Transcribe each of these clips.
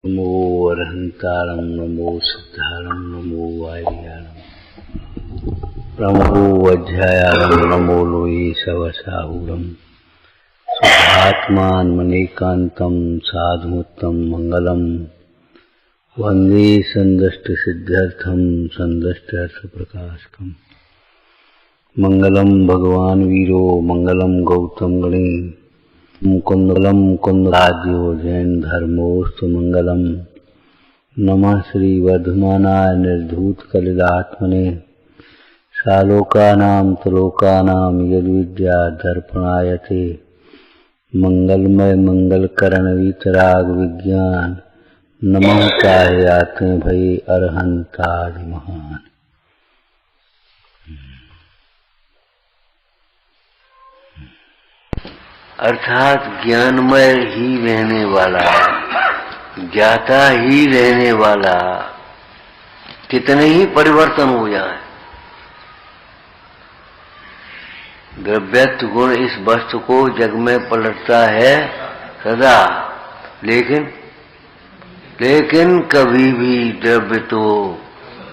नमो अरहंतारं नमो सिद्धारं नमो वारियारं promo वज्रायारं नमो लोये सवसाहुरं शुद्धात्मान्मनेकान्तं साधुमुत्तम मंगलम वंदे संदष्टसिद्ध्यर्थं संदष्टार्थप्रकाशकम् मंगलम भगवान वीरो मंगलम गौतम गणे मुकुंदलम कुंदराज्यो जैन धर्मोस्तु मंगलम नमः श्री वर्धमानाय निर्धूत कलिलात्मने सालोकानां त्रिलोकानां यद्विद्या दर्पणायते मंगलमय मंगलकरण वीतराग विज्ञान नमः चाहयाते भय अरहंतादि महान। अर्थात ज्ञानमय ही रहने वाला, ज्ञाता ही रहने वाला, कितने ही परिवर्तन हो जाए, द्रव्यत्व गुण इस वस्तु को जग में पलटता है सदा, लेकिन कभी भी द्रव्य तो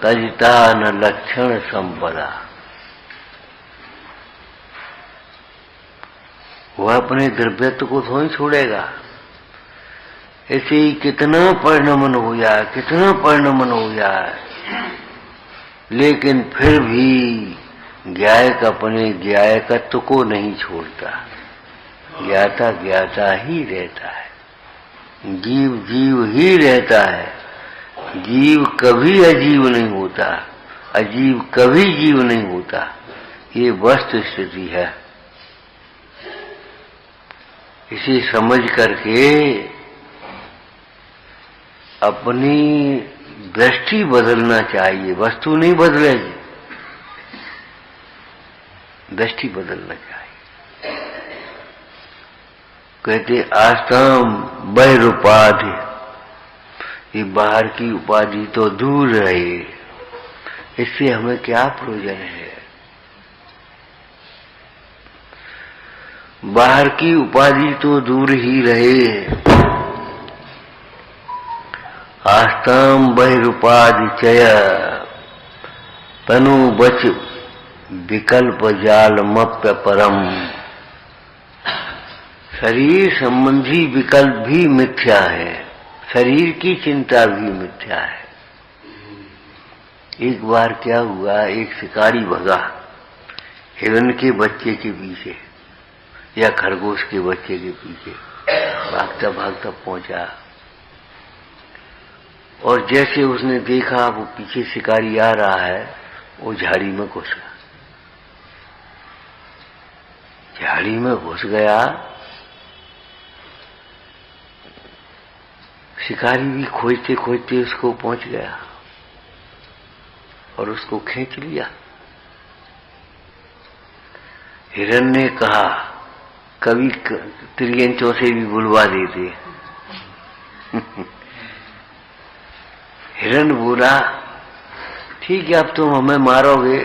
तजता न लक्षण संपदा। वह अपने द्रव्यत्व को थोड़ी छोड़ेगा। ऐसे ही कितना परिणमन हो जाए, लेकिन फिर भी ज्ञायक अपने ज्ञायकत्व को नहीं छोड़ता। ज्ञाता ज्ञाता ही रहता है, जीव जीव ही रहता है। जीव कभी अजीव नहीं होता, अजीव कभी जीव नहीं होता। ये वस्तु स्थिति है। इसे समझ करके अपनी दृष्टि बदलना चाहिए। वस्तु नहीं बदलेगी, दृष्टि बदलना चाहिए। कहते आस्ताम बहिरुपाधि, ये बाहर की उपाधि तो दूर रहे, इससे हमें क्या प्रयोजन है। बाहर की उपाधि तो दूर ही रहे। आस्ताम बहिरुपाधि चय तनु बच विकल्प जालमप्य परम। शरीर संबंधी विकल्प भी मिथ्या है, शरीर की चिंता भी मिथ्या है। एक बार क्या हुआ, एक शिकारी भगा हिरण के बच्चे के पीछे या खरगोश के बच्चे के पीछे, भागता भागता पहुंचा, और जैसे उसने देखा वो पीछे शिकारी आ रहा है, वो झाड़ी में घुस गया। झाड़ी में घुस गया, शिकारी भी खोजते खोजते उसको पहुंच गया और उसको खींच लिया। हिरण ने कहा, कभी त्रियंचों से भी बुलवा देते। हिरण बोला, ठीक है, अब तुम हमें मारोगे,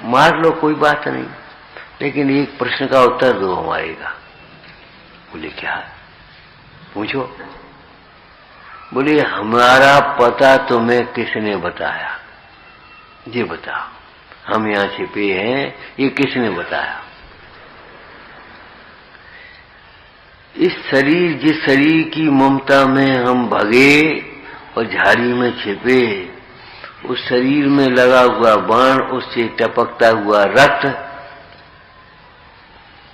मार लो, कोई बात नहीं, लेकिन एक प्रश्न का उत्तर दो हमारे का। बोले क्या? पूछो। बोले हमारा पता तुम्हें किसने बताया, ये बताओ। हम यहां छिपे हैं, ये किसने बताया? इस शरीर, जिस शरीर की ममता में हम भगे और झाड़ी में छिपे, उस शरीर में लगा हुआ बाण, उससे टपकता हुआ रक्त,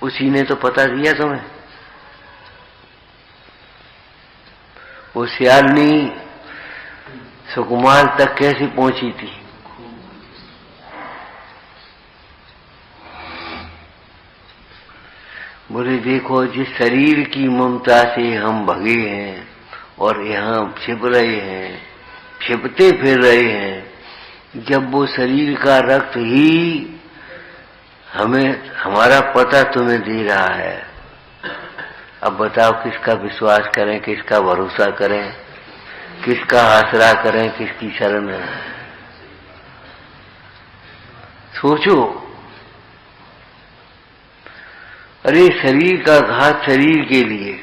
उसी ने तो पता दिया तुम्हें। वो सियालनी सुकुमार तक कैसे पहुंची थी? बोले देखो, जिस शरीर की ममता से हम भगे हैं और यहाँ छिप रहे हैं, छिपते फिर रहे हैं, जब वो शरीर का रक्त ही हमें हमारा पता तुम्हें दे रहा है, अब बताओ किसका विश्वास करें, किसका भरोसा करें, किसका आसरा करें, किसकी शरण है? सोचो। अरे शरीर का घात शरीर के लिए,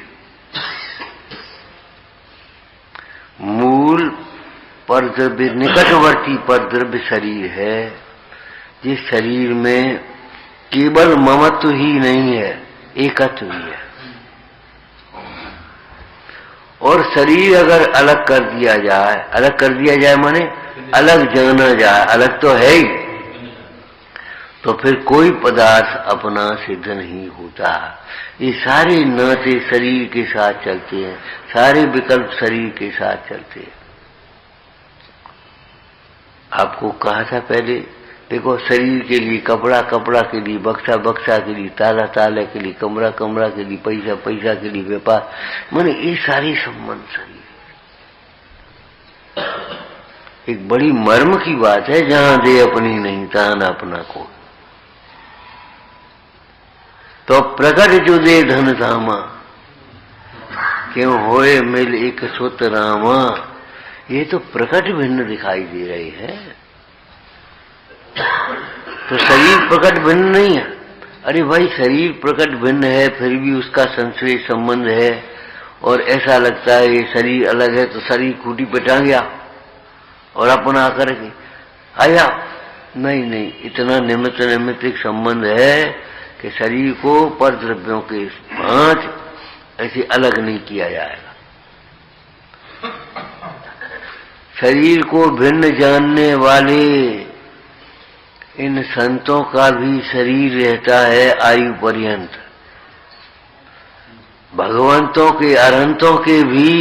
परद्रव्य निकटवर्ती परद्रव्य शरीर है, जिस शरीर में केवल ममत्व ही नहीं है, एकत्व भी है। और शरीर अगर अलग कर दिया जाए माने अलग जाना जाए, अलग तो है ही, तो फिर कोई पदार्थ अपना सिद्ध नहीं होता। ये सारे नाते शरीर के साथ चलते हैं, सारे विकल्प शरीर के साथ चलते हैं। आपको कहा था पहले, देखो शरीर के लिए कपड़ा, कपड़ा के लिए बक्सा, बक्सा के लिए ताला, ताला के लिए कमरा, कमरा के लिए पैसा, पैसा के लिए व्यापार, माने ये सारे संबंध शरीर। एक बड़ी मर्म की बात है, जहां दे अपनी नहीं तहां न अपना को। तो प्रकट जो दे धन धामा, क्यों होए मिल एक सुत रामा। ये तो प्रकट भिन्न दिखाई दे रही है, तो शरीर प्रकट भिन्न नहीं है। अरे भाई शरीर प्रकट भिन्न है, फिर भी उसका संश्लेष संबंध है, और ऐसा लगता है ये शरीर अलग है तो शरीर खूटी पे टांगया और अपना आकर के आया। नहीं नहीं, इतना निमित्त नैमित्तिक संबंध है कि शरीर को परद्रव्यों के भांति ऐसे अलग नहीं किया जाएगा। शरीर को भिन्न जानने वाले इन संतों का भी शरीर रहता है आयु पर्यंत, भगवंतों के अरहंतों के भी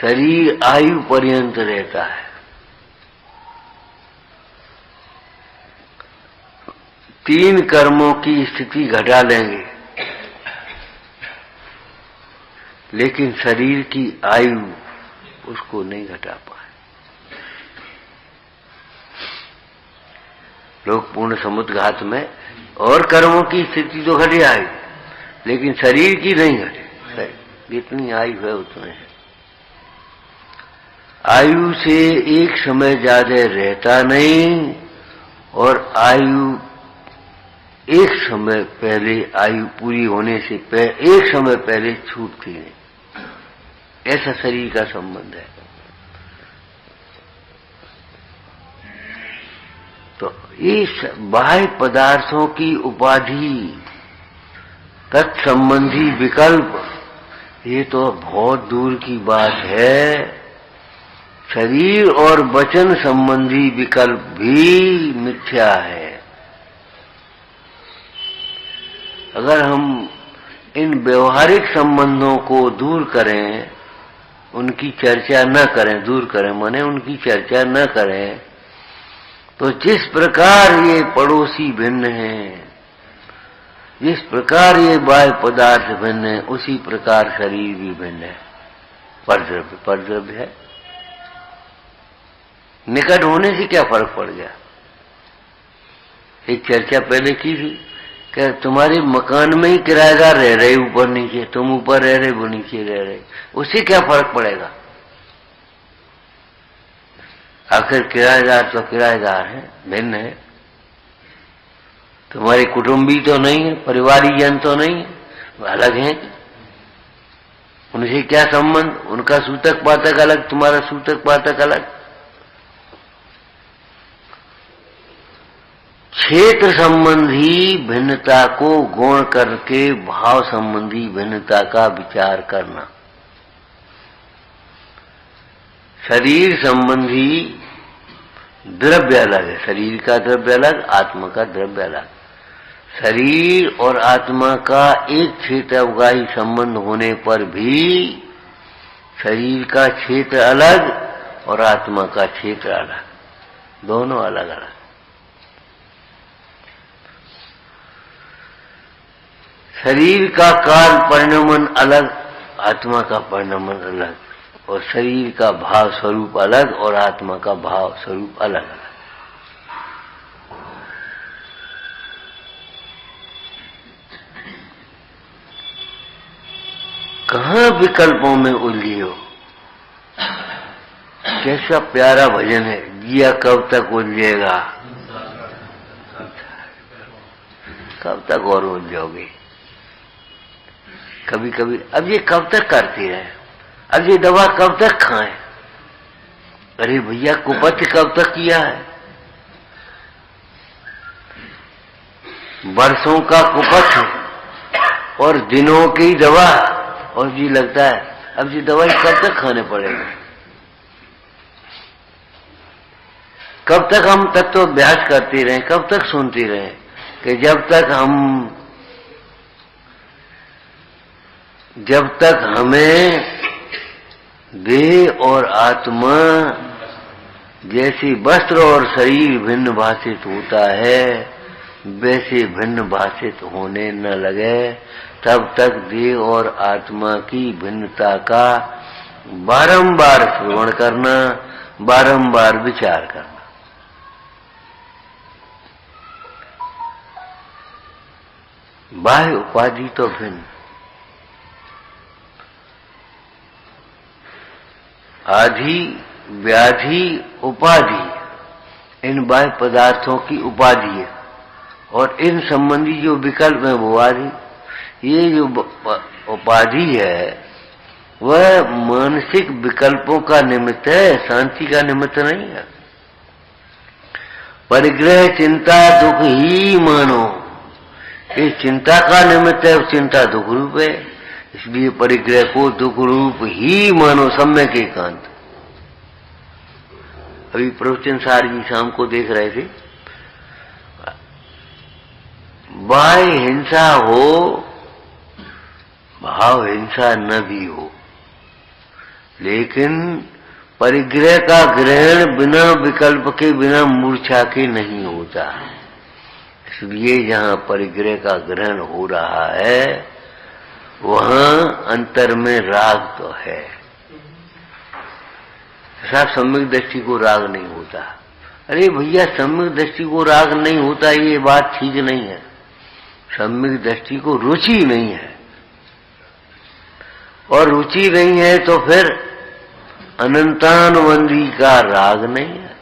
शरीर आयु पर्यंत रहता है। तीन कर्मों की स्थिति घटा लेंगे, लेकिन शरीर की आयु उसको नहीं घटा पाए। लोग पूर्ण समुद्र घात में और कर्मों की स्थिति तो घटी आई, लेकिन शरीर की नहीं घटे। जितनी आयु है उतने है। आयु से एक समय ज्यादा रहता नहीं, और आयु एक समय पहले, आयु पूरी होने से एक समय पहले छूटती नहीं। ऐसा शरीर का संबंध है। तो इस बाह्य पदार्थों की उपाधि, तत्संबंधी विकल्प, ये तो बहुत दूर की बात है। शरीर और वचन संबंधी विकल्प भी मिथ्या है। अगर हम इन व्यवहारिक संबंधों को दूर करें, उनकी चर्चा न करें, दूर करें माने उनकी चर्चा न करें, तो जिस प्रकार ये पड़ोसी भिन्न हैं, जिस प्रकार ये बाह्य पदार्थ भिन्न है, उसी प्रकार शरीर भी भिन्न है। परद्रव्य परद्रव्य है। निकट होने से क्या फर्क पड़ गया? एक चर्चा पहले की थी कि तुम्हारे मकान में ही किराएदार रह रहे ऊपर नीचे, तुम ऊपर रह रहे वो नीचे रह रहे, उससे क्या फर्क पड़ेगा? आखिर किराएदार तो किराएदार है, भिन्न है। तुम्हारे कुटुंबी तो नहीं है, परिवारीजन तो नहीं है, वो अलग हैं। उनसे क्या संबंध? उनका सूतक पातक अलग, तुम्हारा सूतक पातक अलग। क्षेत्र संबंधी भिन्नता को गौण करके भाव संबंधी भिन्नता का विचार करना। शरीर संबंधी द्रव्य अलग है, शरीर का द्रव्य अलग, आत्मा का द्रव्य अलग। शरीर और आत्मा का एक क्षेत्र अवगाही संबंध होने पर भी शरीर का क्षेत्र अलग और आत्मा का क्षेत्र अलग, दोनों अलग अलग। शरीर का काल परिणमन अलग, आत्मा का परिणमन अलग, और शरीर का भाव स्वरूप अलग और आत्मा का भाव स्वरूप अलग अलग। कहां विकल्पों में उलझे हो? कैसा प्यारा भजन है, जिया कब तक उलझेगा, कब तक और उलझोगे? कभी कभी अब ये कब तक करती रहे, अब ये दवा कब तक खाएं? अरे भैया कुपथ कब तक किया है? वर्षों का कुपथ और दिनों की दवा, और जी लगता है अब जी दवाई कब तक खाने पड़ेगा? कब तक हम तत्व अभ्यास करते रहे, कब तक सुनते रहे कि जब तक हमें देह और आत्मा जैसे वस्त्र और शरीर भिन्न भाषित होता है वैसे भिन्न भाषित होने न लगे, तब तक देह और आत्मा की भिन्नता का बारंबार श्रवण करना, बारंबार विचार करना। बाह्य उपाधि तो भिन्न, आधि व्याधि उपाधि इन बाह्य पदार्थों की उपाधि है, और इन संबंधी जो विकल्प है वो आदि। ये जो उपाधि है वह मानसिक विकल्पों का निमित्त है, शांति का निमित्त नहीं है। परिग्रह चिंता दुख ही मानो, ये चिंता का निमित्त है, चिंता दुख रूप है, इसलिए परिग्रह को दुख रूप ही मानो, सम्यक एकांत। अभी प्रवचन सार जी शाम को देख रहे थे, बाह्य हिंसा हो भाव हिंसा न भी हो, लेकिन परिग्रह का ग्रहण बिना विकल्प के, बिना मूर्छा के नहीं होता। इसलिए जहां परिग्रह का ग्रहण हो रहा है वहां अंतर में राग तो है। साहब सम्यक दृष्टि को राग नहीं होता। अरे भैया सम्यक दृष्टि को राग नहीं होता ये बात ठीक नहीं है। सम्यक दृष्टि को रुचि नहीं है, और रुचि नहीं है तो फिर अनंतानुबंधी का राग नहीं है।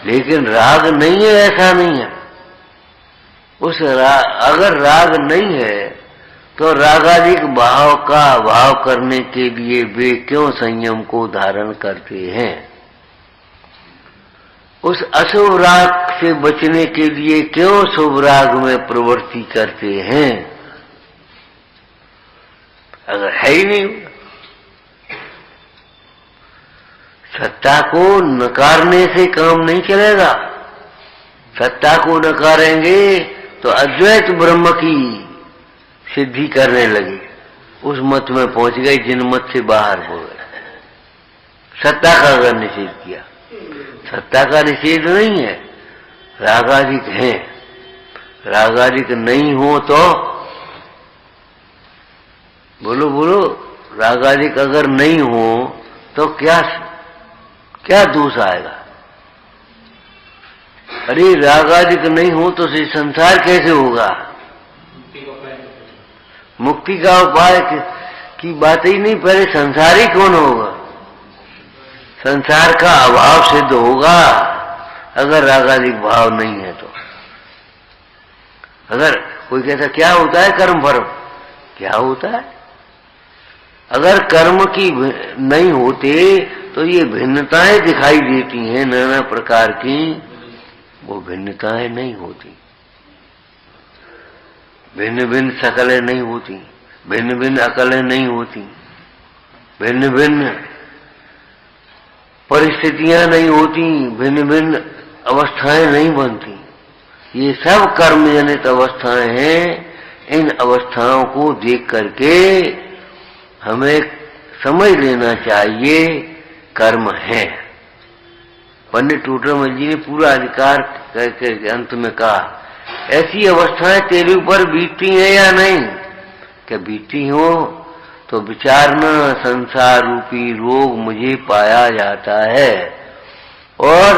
लेकिन राग नहीं है ऐसा नहीं है, अगर राग नहीं है तो रागादिक भाव का अभाव करने के लिए वे क्यों संयम को धारण करते हैं? उस अशुभ राग से बचने के लिए क्यों शुभ राग में प्रवृत्ति करते हैं? अगर है ही नहीं, सत्ता को नकारने से काम नहीं चलेगा। सत्ता को नकारेंगे तो अद्वैत ब्रह्म की सिद्धि करने लगे, उस मत में पहुंच गए जिन मत से बाहर हो गए। सत्ता का अगर निषेध किया, सत्ता का निषेध नहीं है, रागादिक है। रागादिक नहीं हो तो बोलो बोलो, रागादिक अगर नहीं हो तो क्या दोष आएगा? अरे रागादिक नहीं हो तो संसार कैसे होगा? मुक्ति का उपाय की बात ही नहीं, पहले संसार ही कौन होगा? संसार का अभाव सिद्ध होगा अगर रागादिक भाव नहीं है तो। अगर कोई कहता क्या होता है कर्म फर्म, क्या होता है? अगर कर्म की नहीं होते तो ये भिन्नताएं दिखाई देती हैं नाना प्रकार की, वो भिन्नताएं नहीं होती। भिन्न भिन्न शकलें नहीं होती, भिन्न भिन्न अकलें नहीं होती, भिन्न भिन्न परिस्थितियां नहीं होती, भिन्न भिन्न अवस्थाएं नहीं बनती। ये सब कर्म जनित अवस्थाएं हैं। इन अवस्थाओं को देख करके हमें समझ लेना चाहिए कर्म है। पंडित टूटरामल जी ने पूरा अधिकार करके अंत में कहा, ऐसी अवस्थाएं तेरे ऊपर बीतती हैं या नहीं? क्या बीतती हो तो विचारना, संसार रूपी रोग मुझे पाया जाता है और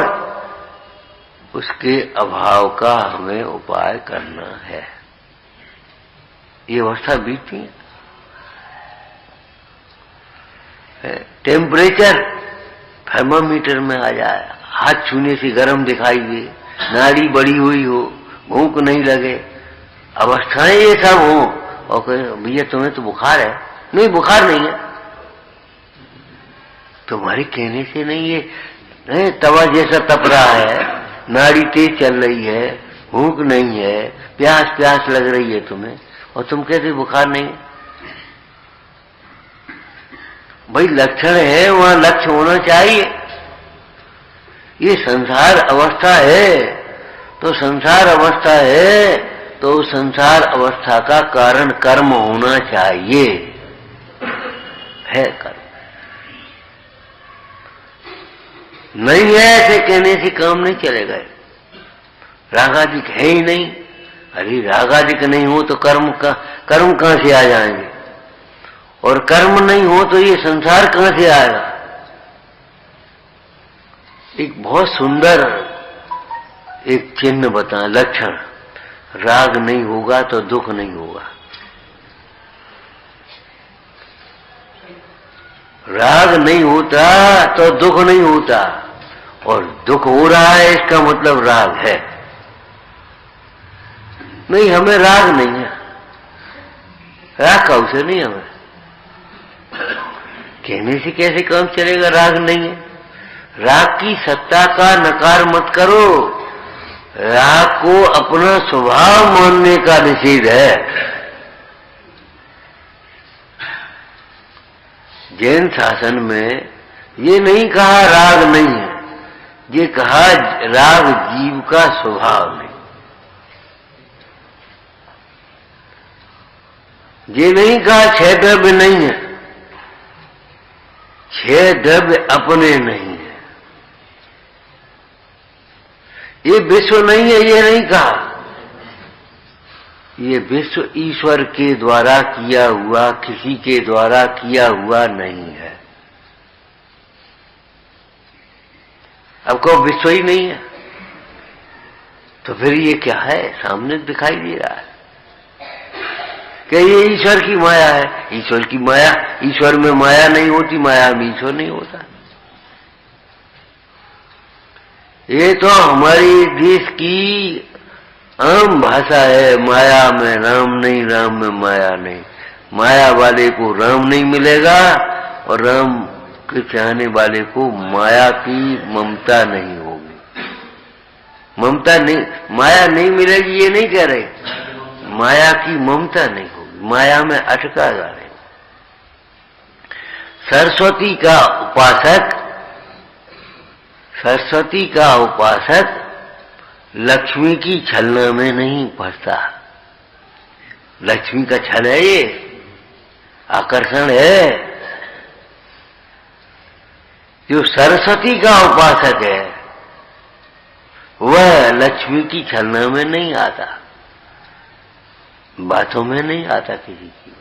उसके अभाव का हमें उपाय करना है। ये अवस्था बीतती है। टेम्परेचर थर्मामीटर में आ जाए, हाथ छूने से गर्म दिखाई दे, नाड़ी बढ़ी हुई हो, भूख नहीं लगे, अवस्थाएं ये सब हो, और भैया तुम्हें तो बुखार है। नहीं, बुखार नहीं है। तुम्हारे कहने से नहीं, ये तवा जैसा तप रहा है, नाड़ी तेज चल रही है, भूख नहीं है, प्यास प्यास लग रही है तुम्हें, और तुम कहते बुखार नहीं। भाई लक्षण है, वहां लक्ष्य होना चाहिए। ये संसार अवस्था है, तो संसार अवस्था है तो संसार अवस्था का कारण कर्म होना चाहिए, है कर्म। नहीं है ऐसे कहने से काम नहीं चलेगा। रागादिक है ही नहीं। अरे रागादिक नहीं हो तो कर्म कहां से आ जाएंगे, और कर्म नहीं हो तो ये संसार कहां से आएगा। एक बहुत सुंदर एक चिन्ह बता, लक्षण, राग नहीं होगा तो दुख नहीं होगा। राग नहीं होता तो दुख नहीं होता, और दुख हो रहा है इसका मतलब राग है। नहीं, हमें राग नहीं है, राग का उसे नहीं हमें। कहने से कैसे काम चलेगा, राग नहीं है। राग की सत्ता का नकार मत करो, राग को अपना स्वभाव मानने का निषेध है। जैन शासन में ये नहीं कहा राग नहीं है, ये कहा राग जीव का स्वभाव नहीं। ये नहीं कहा छह द्रव्य नहीं है, छह द्रव्य अपने नहीं है। ये विश्व नहीं है, ये नहीं कहा। ये विश्व ईश्वर के द्वारा किया हुआ, किसी के द्वारा किया हुआ नहीं है। अब को विश्व ही नहीं है तो फिर ये क्या है, सामने दिखाई दे रहा है कि ये ईश्वर की माया है। ईश्वर की माया, ईश्वर में माया नहीं होती, माया में ईश्वर नहीं होता। ये तो हमारी देश की आम भाषा है, माया में राम नहीं, राम में माया नहीं। माया वाले को राम नहीं मिलेगा, और राम के चाहने वाले को माया की ममता नहीं होगी। ममता नहीं, माया नहीं मिलेगी ये नहीं कह रहे, माया की ममता नहीं होगी, माया में अटका जा रहे। सरस्वती का उपासक, सरस्वती का उपासक लक्ष्मी की छलना में नहीं फंसता। लक्ष्मी का छल है, ये आकर्षण है। जो सरस्वती का उपासक है वह लक्ष्मी की छलना में नहीं आता, बातों में नहीं आता किसी की।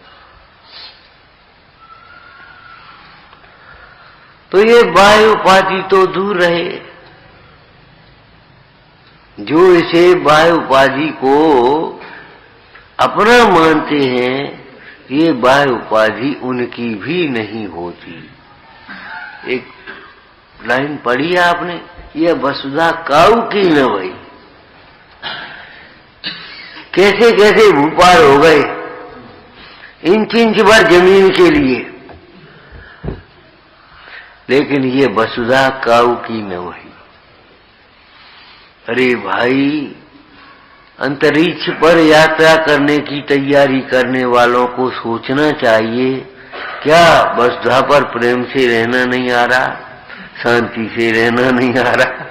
तो ये बाह्य उपाधि तो दूर रहे। जो इसे बाह्य उपाधि को अपना मानते हैं, ये बाह्य उपाधि उनकी भी नहीं होती। एक लाइन पढ़ी है आपने, ये वसुधा काऊ की न भई। कैसे कैसे भूपाल हो गए इंच इंच भर जमीन के लिए, लेकिन ये वसुधा काऊ की न भई। अरे भाई, अंतरिक्ष पर यात्रा करने की तैयारी करने वालों को सोचना चाहिए, क्या वसुधा पर प्रेम से रहना नहीं आ रहा, शांति से रहना नहीं आ रहा,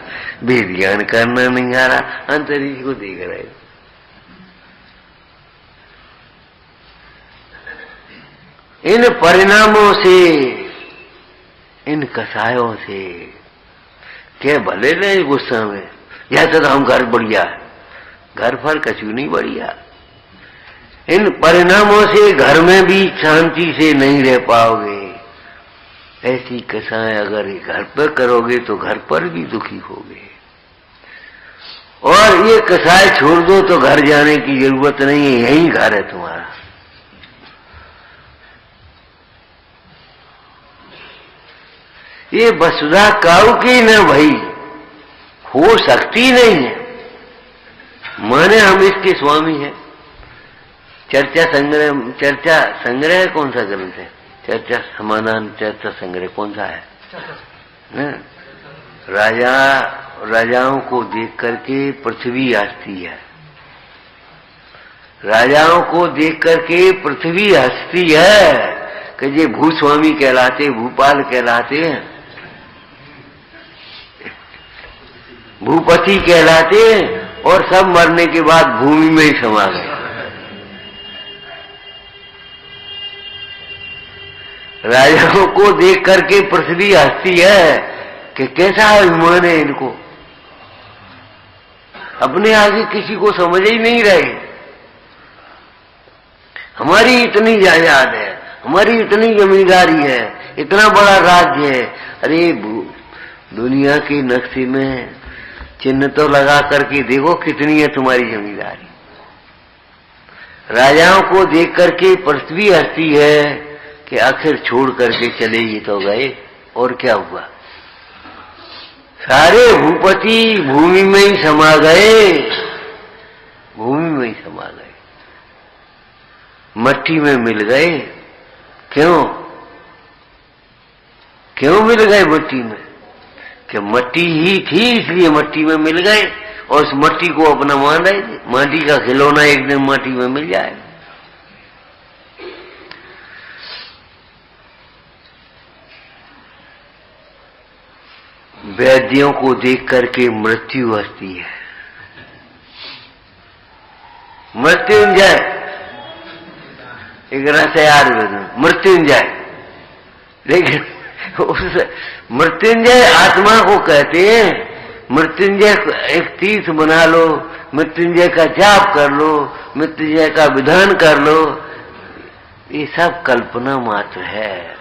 विज्ञान करना नहीं आ रहा, अंतरिक्ष को देख रहे। इन परिणामों से, इन कसायों से क्या भले नहीं गुस्सा में, या तो हम घर बढ़िया, घर पर कछु नहीं बढ़िया। इन परिणामों से घर में भी शांति से नहीं रह पाओगे। ऐसी कसाएं अगर घर पर करोगे तो घर पर भी दुखी होगे। और ये कसाएं छोड़ दो तो घर जाने की जरूरत नहीं है, यही घर है तुम्हारा। ये वसुधा काऊ की न भई, हो सकती नहीं है। माने हम इसके स्वामी हैं। चर्चा संग्रह कौन सा ग्रंथ है? चर्चा समाधान चर्चा संग्रह कौन सा है? राजाओं को देख करके पृथ्वी हंसती है, राजाओं को देख करके पृथ्वी हंसती है कि ये भूस्वामी कहलाते, भूपाल कहलाते हैं, भूपति कहलाते हैं, और सब मरने के बाद भूमि में ही समा गए। राजाओं को देख करके पृथ्वी हंसती है कि कैसा अभिमान है इनको, अपने आगे किसी को समझ ही नहीं रहे। हमारी इतनी जायदाद है, हमारी इतनी जमींदारी है, इतना बड़ा राज्य है। अरे दुनिया के नक्शे में चिन्ह तो लगा करके देखो कितनी है तुम्हारी जमींदारी। राजाओं को देख करके पृथ्वी हंसती है कि आखिर छोड़ करके चले ही तो गए, और क्या हुआ, सारे भूपति भूमि में ही समा गए, भूमि में ही समा गए, मट्टी में मिल गए। क्यों मिल गए मट्टी में? कि मट्टी ही थी इसलिए मट्टी में मिल गए, और उस मट्टी को अपना मान रहे थे। माटी का खिलौना एक दिन माटी में मिल जाए। वैद्यों को देख करके मृत्यु हंसती है। मृत्युंजय एक रस है आयुर्वेद, मृत्युंजय। लेकिन उस मृत्युंजय आत्मा को कहते हैं। मृत्युंजय एक तीर्थ बना लो, मृत्युंजय का जाप कर लो, मृत्युंजय का विधान कर लो, ये सब कल्पना मात्र है।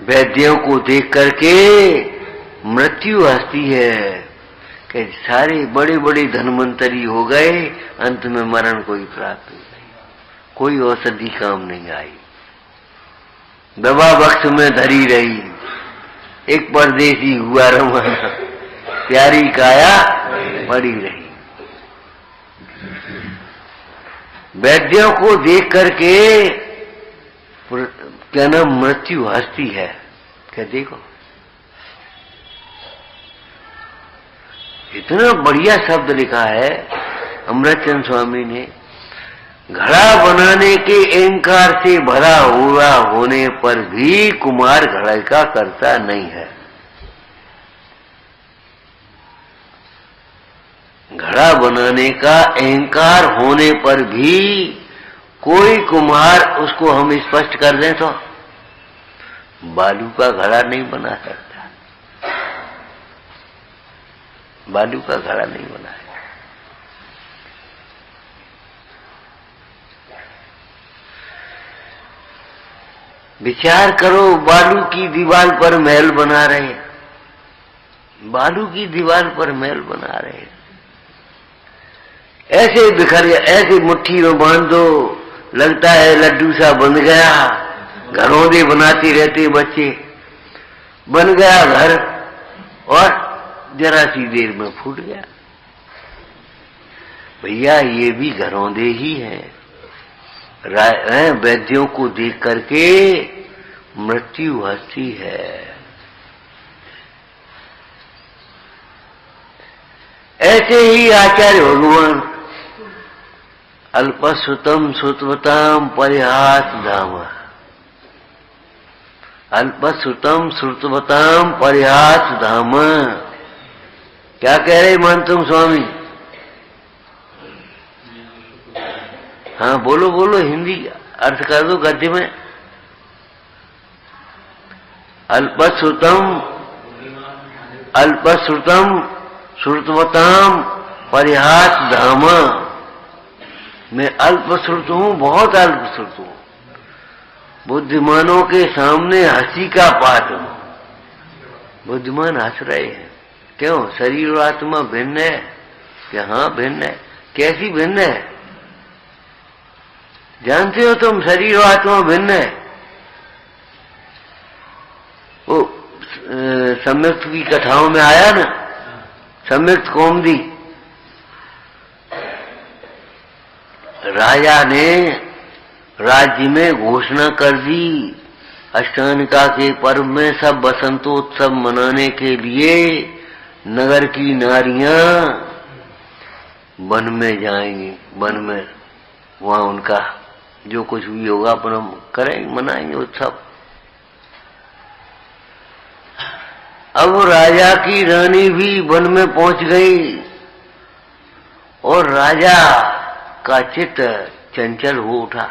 वैद्यों को देख करके मृत्यु हंसती है कि सारे बड़े बड़े धनवंतरी हो गए, अंत में मरण कोई प्राप्त नहीं, कोई औषधि काम नहीं आई, दवा वक्त में धरी रही, एक परदेसी हुआ रवाना, प्यारी काया पड़ी रही। वैद्यों को देख करके क्या नाम मृत्यु हंसती है। क्या देखो इतना बढ़िया शब्द लिखा है अमृतचंद स्वामी ने, घड़ा बनाने के अहंकार से भरा हुआ होने पर भी कुम्हार घड़े का करता नहीं है। घड़ा बनाने का अहंकार होने पर भी कोई कुम्हार, उसको हम स्पष्ट कर दें तो बालू का घड़ा नहीं बना सकता, बालू का घड़ा नहीं बना सकता। विचार करो, बालू की दीवार पर महल बना रहे, बालू की दीवार पर महल बना रहे, ऐसे बिखर, ऐसे मुट्ठी में बांध दो, लगता है लड्डू सा बन गया। घरौंदे बनाते रहते बच्चे, बन गया घर और जरा सी देर में फूट गया। भैया ये भी घरौंदे ही हैं। वैद्यों को देख करके मृत्यु हंसती है। ऐसे ही आचार्य भगवान अल्पश्रुतम श्रुतवताम परिहास धाम, अल्पश्रुतम श्रुतवताम परिहास धाम। क्या कह रहे मानतुम स्वामी? हाँ बोलो बोलो, हिंदी अर्थ कर दो गद्य में। अल्पश्रुतम अल्पश्रुतम श्रुतवताम परिहास धाम। मैं अल्पश्रुत हूं, बहुत अल्पश्रुत हूं, बुद्धिमानों के सामने हंसी का पात्र हूं। बुद्धिमान हंस रहे हैं। क्यों? शरीर और आत्मा भिन्न है क्या? हाँ भिन्न है। कैसी भिन्न है? जानते हो तुम शरीर और आत्मा भिन्न है। वो सम्यक्त की कथाओं में आया ना, सम्यक्त कौमुदी, राजा ने राज्य में घोषणा कर दी। अष्टानिका के पर्व में सब बसंतोत्सव मनाने के लिए नगर की नारियां वन में जाएंगी। वन में वहां उनका जो कुछ भी होगा अपना करेंगे, मनाएंगे उत्सव। अब राजा की रानी भी वन में पहुंच गई और राजा का चित्त चंचल हो उठा।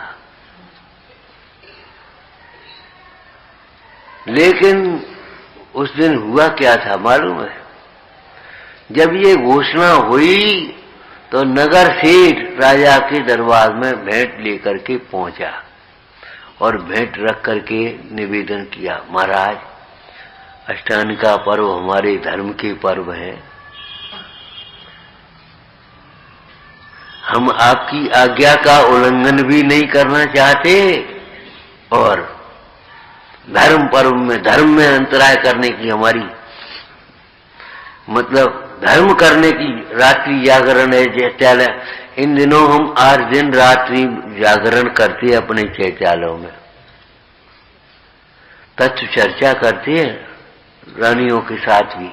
लेकिन उस दिन हुआ क्या था मालूम है? जब ये घोषणा हुई तो नगर सेठ राजा के दरबार में भेंट लेकर के पहुंचा और भेंट रख करके निवेदन किया, महाराज अष्टानिका पर्व हमारे धर्म के पर्व है, हम आपकी आज्ञा का उल्लंघन भी नहीं करना चाहते और धर्म पर्व में धर्म में अंतराय करने की हमारी मतलब धर्म करने की रात्रि जागरण है चैत्यालय। इन दिनों हम 8 दिन रात्रि जागरण करते हैं अपने चैत्यालयों में, तत्व चर्चा करते हैं रानियों के साथ भी।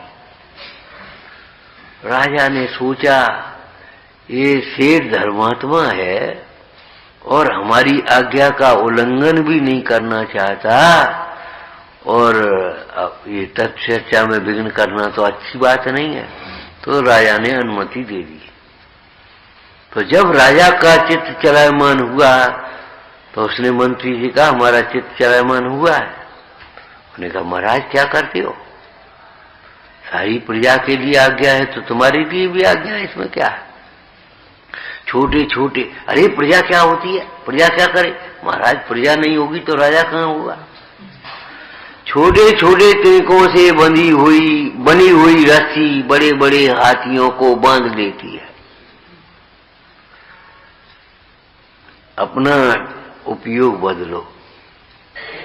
राजा ने सोचा ये सेठ धर्मात्मा है और हमारी आज्ञा का उल्लंघन भी नहीं करना चाहता और ये तत्व चर्चा में विघ्न करना तो अच्छी बात नहीं है। तो राजा ने अनुमति दे दी। तो जब राजा का चित्त चलायमान हुआ तो उसने मंत्री जी कहा हमारा चित्त चलायमान हुआ है। उन्होंने कहा महाराज क्या करते हो, सारी प्रजा के लिए आज्ञा है तो तुम्हारे लिए भी आज्ञा है, इसमें क्या है? छोटे छोटे, अरे प्रजा क्या होती है, प्रजा क्या करे? महाराज प्रजा नहीं होगी तो राजा कहाँ होगा? छोटे छोटे तिनकों से बनी हुई रस्सी बड़े बड़े हाथियों को बांध देती है। अपना उपयोग बदलो।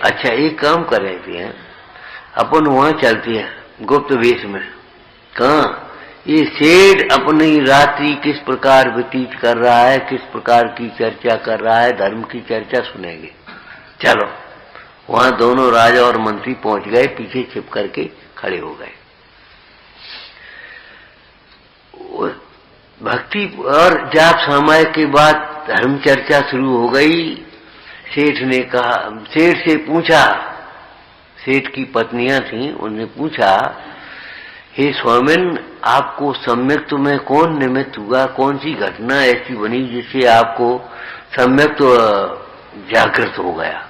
अच्छा एक काम कर रहे हैं, अपन वहां चलते हैं गुप्त वेश में। कहाँ? ये सेठ अपनी रात्रि किस प्रकार व्यतीत कर रहा है, किस प्रकार की चर्चा कर रहा है, धर्म की चर्चा सुनेंगे। चलो वहां दोनों राजा और मंत्री पहुंच गए, पीछे छिप करके खड़े हो गए। भक्ति और जाप समाय के बाद धर्म चर्चा शुरू हो गई। सेठ ने कहा, सेठ से पूछा, सेठ की पत्नियां थीं, उन्हें पूछा हे स्वामिन आपको सम्यक्त में कौन निमित्त हुआ, कौन सी घटना ऐसी बनी जिससे आपको सम्यक्त जागृत हो गया?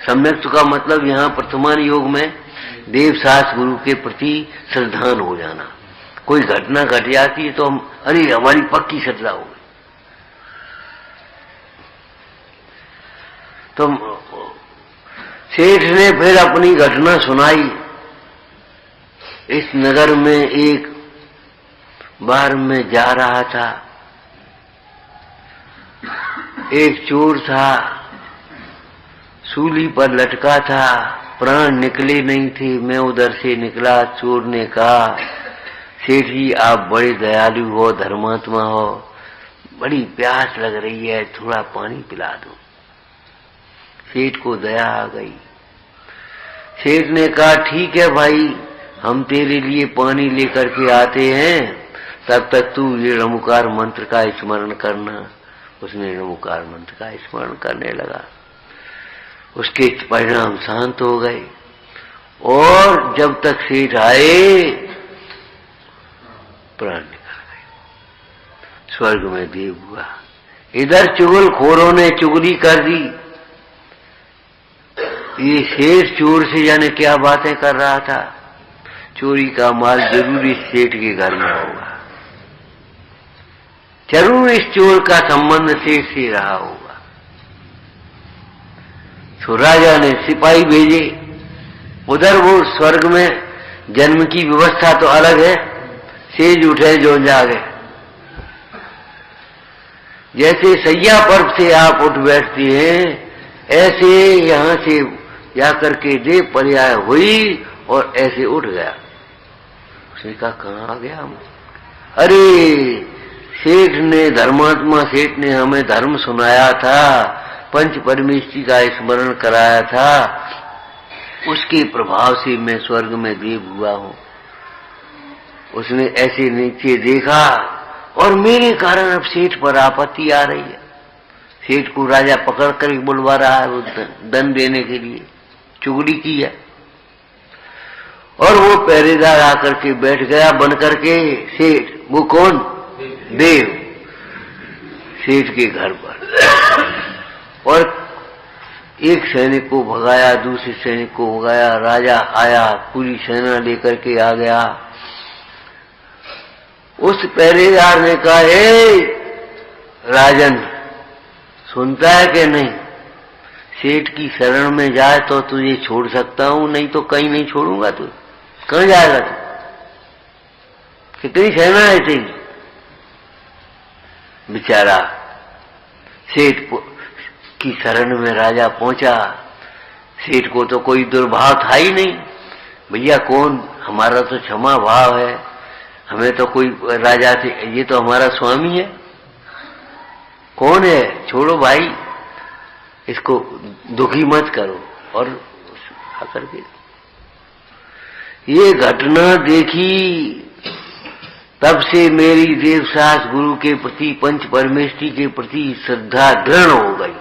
सम्यक्त का मतलब यहाँ वर्तमान योग में देव शास्त्र गुरु के प्रति श्रद्धान हो जाना। कोई घटना घट जाती है तो हम अरे हमारी पक्की श्रद्धा हो गई। तो सेठ ने फिर अपनी घटना सुनाई। इस नगर में एक बार में जा रहा था, एक चोर था, सूली पर लटका था, प्राण निकले नहीं थे। मैं उधर से निकला। चोर ने कहा सेठ जी आप बड़े दयालु हो, धर्मात्मा हो, बड़ी प्यास लग रही है, थोड़ा पानी पिला दो। सेठ को दया आ गई। सेठ ने कहा ठीक है भाई, हम तेरे लिए पानी लेकर के आते हैं, तब तक तू ये रमुकार मंत्र का स्मरण करना। उसने रमुकार मंत्र का स्मरण करने लगा। उसके परिणाम शांत हो गए और जब तक सेठ आए प्राण निकल गए, स्वर्ग में देव हुआ। इधर चुगलखोरों ने चुगली कर दी। ये सेठ चोर से जाने क्या बातें कर रहा था। चोरी का माल जरूर इस सेठ के घर में होगा, जरूर इस चोर का संबंध सेठ से रहा होगा। तो राजा ने सिपाही भेजे। उधर वो स्वर्ग में जन्म की व्यवस्था तो अलग है, सेज उठे जो जागे। जैसे सैया पर्व से आप उठ बैठती हैं, ऐसे यहां से जाकर के देव पर्याय हुई और ऐसे उठ गया। उसने कहा कहां आ गया हम? अरे सेठ ने, धर्मात्मा सेठ ने हमें धर्म सुनाया था, पंच परमेष्टि का स्मरण कराया था, उसके प्रभाव से मैं स्वर्ग में देव हुआ हूं। उसने ऐसे नीचे देखा और मेरे कारण अब सेठ पर आपत्ति आ रही है। सेठ को राजा पकड़ कर बुलवा रहा है वो दंड देने के लिए, चुगली की है। और वो पहरेदार आकर के बैठ गया बन करके सेठ, वो कौन? देव, सेठ के घर पर। और एक सैनिक को भगाया, दूसरे सैनिक को भगाया। राजा आया, पूरी सेना लेकर के आ गया। उस पहरेदार ने कहा, ए राजन, सुनता है कि नहीं? सेठ की शरण में जाए तो तुझे छोड़ सकता हूं, नहीं तो कहीं नहीं छोड़ूंगा। तू कहां जाएगा? तू कितनी सेना है तेरी? बेचारा सेठ की शरण में राजा पहुंचा। सेठ को तो कोई दुर्भाव था ही नहीं। भैया कौन, हमारा तो क्षमा भाव है, हमें तो कोई राजा से, ये तो हमारा स्वामी है, कौन है, छोड़ो भाई, इसको दुखी मत करो। और आकर के ये घटना देखी, तब से मेरी देवसास गुरु के प्रति, पंच परमेष्टि के प्रति श्रद्धा दृढ़ हो गई।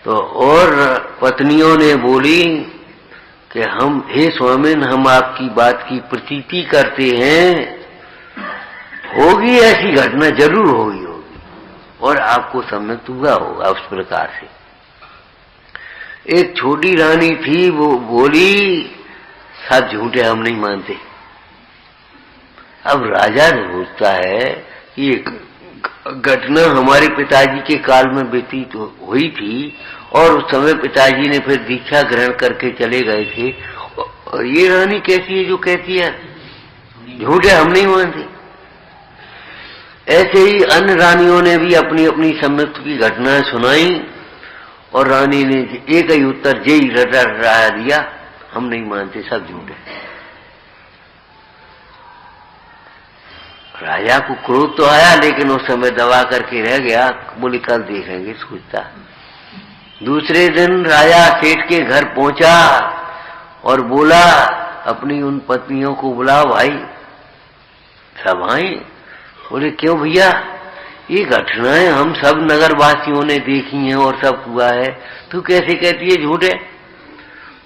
तो और पत्नियों ने बोली कि हम, हे स्वामिन, हम आपकी बात की प्रतीति करते हैं, होगी ऐसी घटना, जरूर होगी और आपको सम्यक हुआ होगा। उस प्रकार से एक छोटी रानी थी, वो बोली सब झूठे, हम नहीं मानते। अब राजा सोचता है कि एक घटना हमारे पिताजी के काल में व्यतीत हुई थी और उस समय पिताजी ने फिर दीक्षा ग्रहण करके चले गए थे, और ये रानी कैसी है जो कहती है झूठे, हम नहीं मानते। ऐसे ही अन्य रानियों ने भी अपनी अपनी सम्यक की घटनाएं सुनाई और रानी ने एक ही उत्तर जय रटा दिया, हम नहीं मानते, सब झूठे। राजा को क्रोध तो आया, लेकिन उस समय दबा करके रह गया, बोले कल देखेंगे, सोचता। दूसरे दिन राजा सेठ के घर पहुंचा और बोला, अपनी उन पत्नियों को बुलाओ भाई। सब आई। बोले क्यों भैया, ये घटनाएं हम सब नगरवासियों ने देखी हैं और सब हुआ है, तू कैसे कहती है झूठे?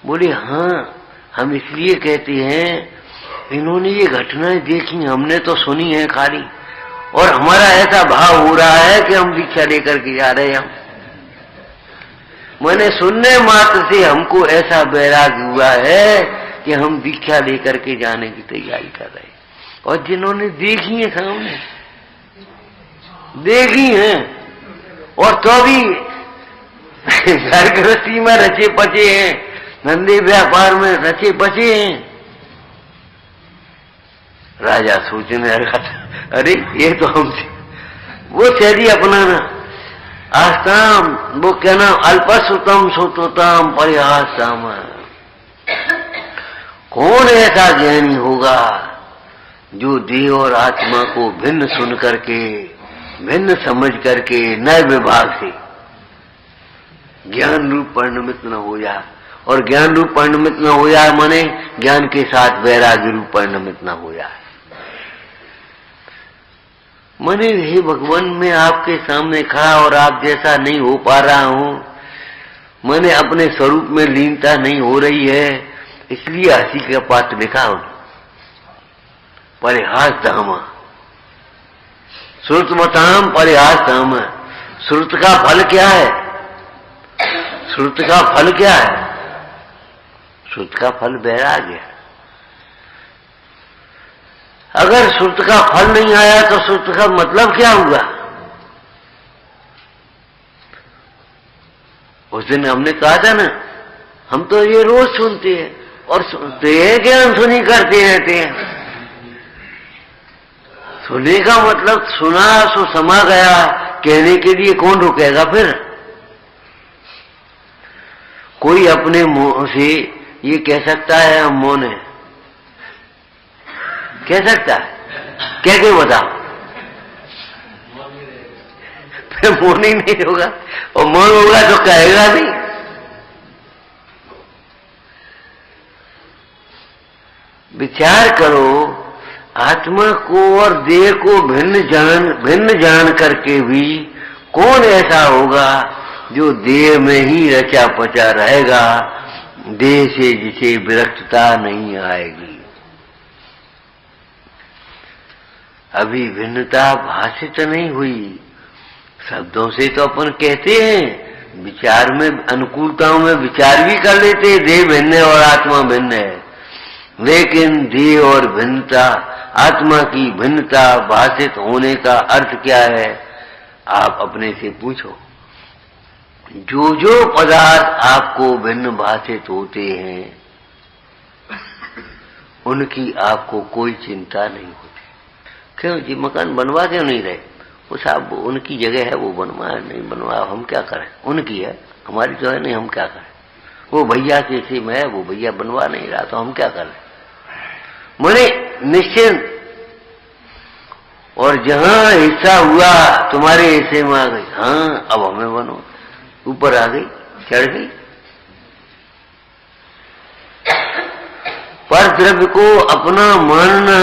बोले हाँ, हम इसलिए कहते हैं, इन्होंने ये घटनाएं देखी, हमने तो सुनी है खाली, और हमारा ऐसा भाव हो रहा है कि हम दीक्षा लेकर के जा रहे हैं। मैंने सुनने मात्र से हमको ऐसा वैराग्य हुआ है कि हम दीक्षा लेकर के जाने की तैयारी कर रहे हैं। और जिन्होंने देखी है, सामने देखी हैं, और तो भी घर गृहस्थी में रचे पचे हैं, धंधे व्यापार में रचे पचे हैं। राजा सोचने लगा, अरे ये तो हमसे वो शैली अपनाना, आस्ताम, वो कहना अल्पसुतम सुतम परिहासम। कौन ऐसा ज्ञानी होगा जो देह और आत्मा को भिन्न सुन करके, भिन्न समझ करके, नए विभाग से ज्ञान रूप परिणमित न हो जाए। और ज्ञान रूप परिणमित न हो जाए माने ज्ञान के साथ वैराग्य रूप परिणमित न हो जाए। मैंने हे भगवान, मैं आपके सामने खड़ा और आप जैसा नहीं हो पा रहा हूं, मैंने अपने स्वरूप में लीनता नहीं हो रही है, इसलिए हंसी का पात्र लिखा हूं। परिहास धाम, श्रुतमताम परिहास धाम। श्रुत का फल क्या है? श्रुत का फल क्या है? श्रुत का फल वैराग्य है। अगर श्रुत का फल नहीं आया तो श्रुत का मतलब क्या हुआ? उस दिन हमने कहा था ना, हम तो ये रोज सुनते हैं और सुनते हैं, ज्ञान सुनी करते रहते हैं। सुनने का मतलब सुना सो समा गया, कहने के लिए कौन रुकेगा फिर? कोई अपने मुंह से ये कह सकता है हम मौन है? कह सकता है? कह के बताओ। फिर मौन ही नहीं होगा, और मौन होगा तो कहेगा नहीं। विचार करो, आत्मा को और देह को भिन्न जान करके भी कौन ऐसा होगा जो देह में ही रचा पचा रहेगा, देह से जिसे विरक्तता नहीं आएगी। अभी भिन्नता भाषित नहीं हुई, शब्दों से तो अपन कहते हैं, विचार में अनुकूलताओं में विचार भी कर लेते हैं, देह भिन्न है और आत्मा भिन्न है, लेकिन देह और भिन्नता, आत्मा की भिन्नता भाषित होने का अर्थ क्या है? आप अपने से पूछो। जो जो पदार्थ आपको भिन्न भाषित होते हैं, उनकी आपको कोई चिंता नहीं होती। क्यों जी? मकान बनवा क्यों नहीं रहे? वो साहब उनकी जगह है, वो बनवा नहीं बनवा, हम क्या करें? उनकी है, हमारी जो है नहीं, हम क्या करें? वो भैया के हिस्से में है, वो भैया बनवा नहीं रहा, तो हम क्या करें? मने निश्चिंत। और जहां हिस्सा हुआ तुम्हारे हिस्से में आ गई, हाँ अब हमें बनो, ऊपर आ गई, चढ़ गई। पर द्रव्य को अपना मानना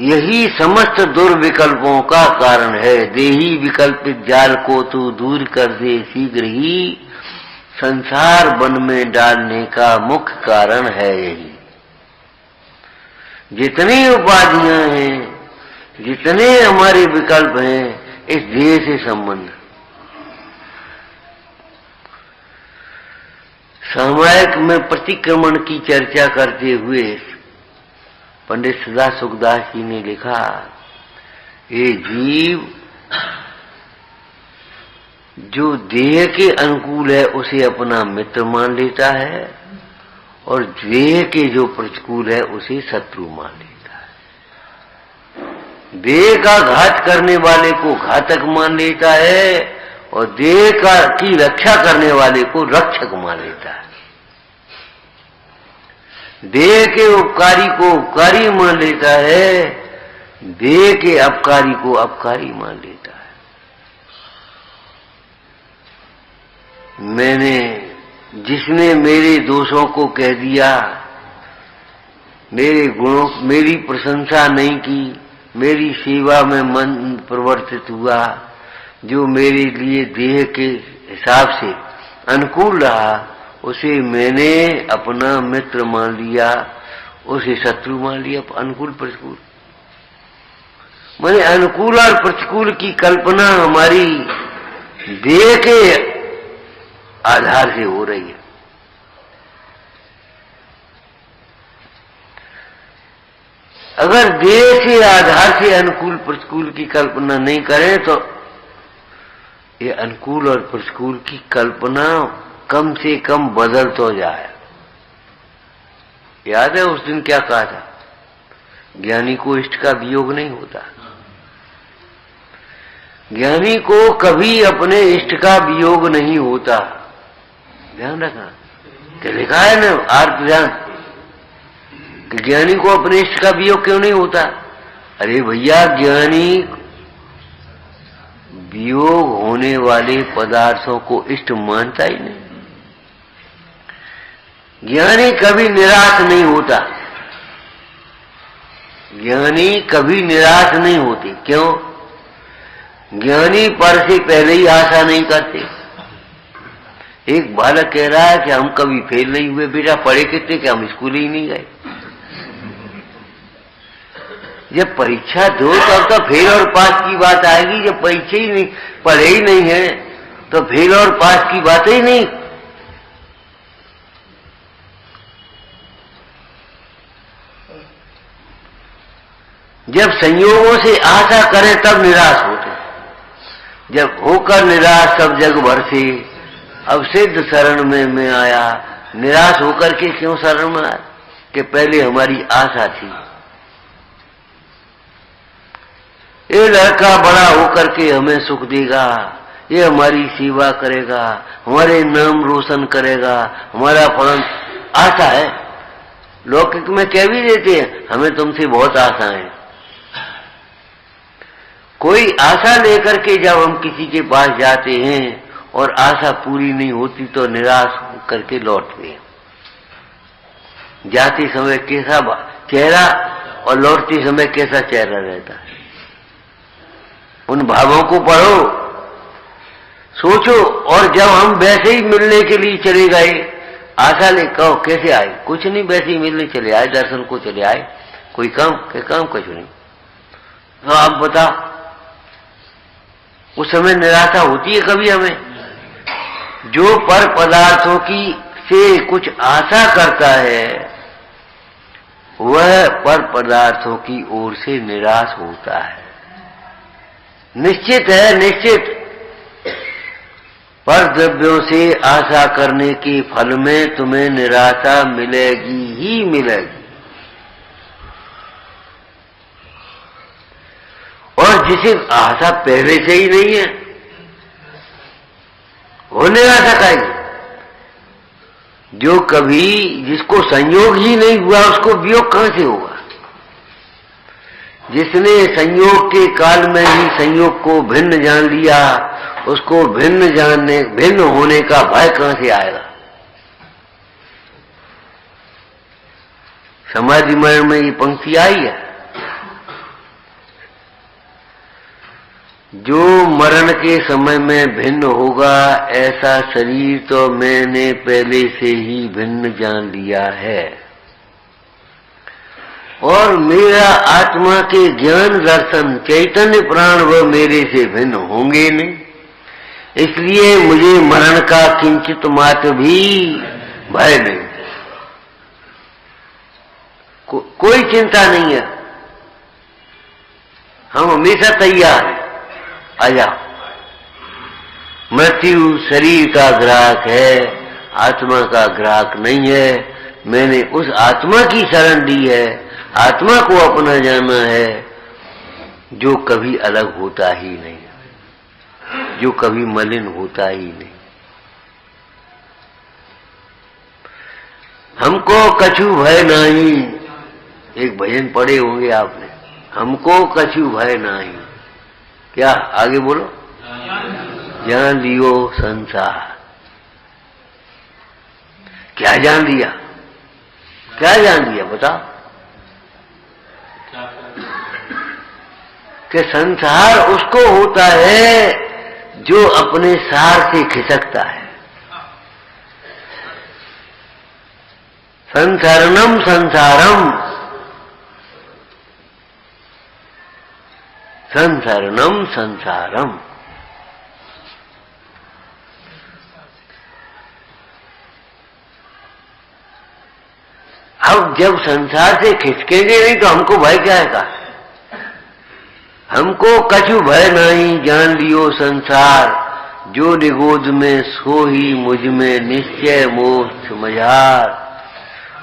यही समस्त दुर्विकल्पों का कारण है। देही विकल्पित जाल को तो दूर कर दे शीघ्र ही, संसार वन में डालने का मुख्य कारण है यही। जितनी उपाधियां हैं, जितने हमारे विकल्प हैं, इस देह से संबंध। सामायिक में प्रतिक्रमण की चर्चा करते हुए पंडित सदा सुखदास जी ने लिखा, ये जीव जो देह के अनुकूल है उसे अपना मित्र मान लेता है, और देह के जो प्रतिकूल है उसे शत्रु मान लेता है। देह का घात करने वाले को घातक मान लेता है, और देह की रक्षा करने वाले को रक्षक मान लेता है। देह के उपकारी को उपकारी मान लेता है, देह के अपकारी को अपकारी मान लेता है। जिसने मेरे दोषों को कह दिया, मेरे गुणों, मेरी प्रशंसा नहीं की, मेरी सेवा में मन प्रवर्तित हुआ, जो मेरे लिए देह के हिसाब से अनुकूल रहा, उसे मैंने अपना मित्र मान लिया, उसे शत्रु मान लिया। अनुकूल प्रतिकूल माने अनुकूल और प्रतिकूल की कल्पना हमारी देह के आधार से हो रही है। अगर देह के आधार से अनुकूल प्रतिकूल की कल्पना नहीं करें तो ये अनुकूल और प्रतिकूल की कल्पना कम से कम बदल तो जाए। याद है उस दिन क्या कहा था? ज्ञानी को इष्ट का वियोग नहीं होता। ज्ञानी को कभी अपने इष्ट का वियोग नहीं होता। ध्यान रखना, क्या लिखा है ना आर्थ ध्यान कि ज्ञानी को अपने इष्ट का वियोग क्यों नहीं होता? अरे भैया, ज्ञानी वियोग होने वाले पदार्थों को इष्ट मानता ही नहीं। ज्ञानी कभी निराश नहीं होता। ज्ञानी कभी निराश नहीं होते। क्यों? ज्ञानी पर से पहले ही आशा नहीं करते। एक बालक कह रहा है कि हम कभी फेल नहीं हुए। बेटा पढ़े कितने कि हम स्कूल ही नहीं गए। जब परीक्षा दो तब तो फेल और पास की बात आएगी। जब परीक्षा ही नहीं, पढ़े ही नहीं है तो फेल और पास की बात ही नहीं। जब संयोगों से आशा करें तब निराश होते। जब होकर निराश सब जग भर से, अब सिद्ध शरण में मैं आया। निराश होकर के क्यों शरण में आया? कि पहले हमारी आशा थी ये लड़का बड़ा होकर के हमें सुख देगा, ये हमारी सेवा करेगा, हमारे नाम रोशन करेगा, हमारा फलन। आशा है। लौकिक में कह भी देते हैं हमें तुमसे बहुत आशा है। कोई आशा लेकर के जब हम किसी के पास जाते हैं और आशा पूरी नहीं होती तो निराश करके लौटते हैं। जाते समय कैसा चेहरा और लौटते समय कैसा चेहरा रहता है, उन भावों को पढ़ो, सोचो। और जब हम वैसे ही मिलने के लिए चले गए, आशा ले, कहो कैसे आए, कुछ नहीं, वैसे ही मिलने चले आए, दर्शन को चले आए, कोई काम कुछ नहीं। तो आप बता, उस समय निराशा होती है कभी हमें? जो पर पदार्थों की से कुछ आशा करता है वह पर पदार्थों की ओर से निराश होता है। निश्चित है, निश्चित। पर द्रव्यों से आशा करने के फल में तुम्हें निराशा मिलेगी ही मिलेगी। और जिसे आशा पहले से ही नहीं है वो निराशा का ही। जो कभी जिसको संयोग ही नहीं हुआ उसको वियोग कहां से होगा? जिसने संयोग के काल में ही संयोग को भिन्न जान लिया उसको भिन्न होने का भय कहां से आएगा? समाधि मरण में ये पंक्ति आई है, जो मरण के समय में भिन्न होगा ऐसा शरीर तो मैंने पहले से ही भिन्न जान लिया है, और मेरा आत्मा के ज्ञान दर्शन चैतन्य प्राण वह मेरे से भिन्न होंगे नहीं, इसलिए मुझे मरण का किंचित मात्र भी भय नहीं। कोई चिंता नहीं है, हम हमेशा तैयार हैं। आ जाओ, मृत्यु शरीर का ग्राहक है, आत्मा का ग्राहक नहीं है। मैंने उस आत्मा की शरण ली है, आत्मा को अपना जाना है जो कभी अलग होता ही नहीं, जो कभी मलिन होता ही नहीं। हमको कछु भय नहीं, एक भजन पढ़े होंगे आपने, हमको कछु भय नहीं। क्या आगे बोलो? जान लियो संसार। क्या जान लिया? क्या जान लिया बताओ? कि संसार उसको होता है जो अपने सार से खिसकता है। संसारणम संसारम, संसारणम संसारम। अब जब संसार से खिसकेंगे नहीं तो हमको भय क्या है? हमको कछु भय नहीं, जान लियो संसार, जो निगोद में सो ही मुझ में निश्चय मोक्ष मझार,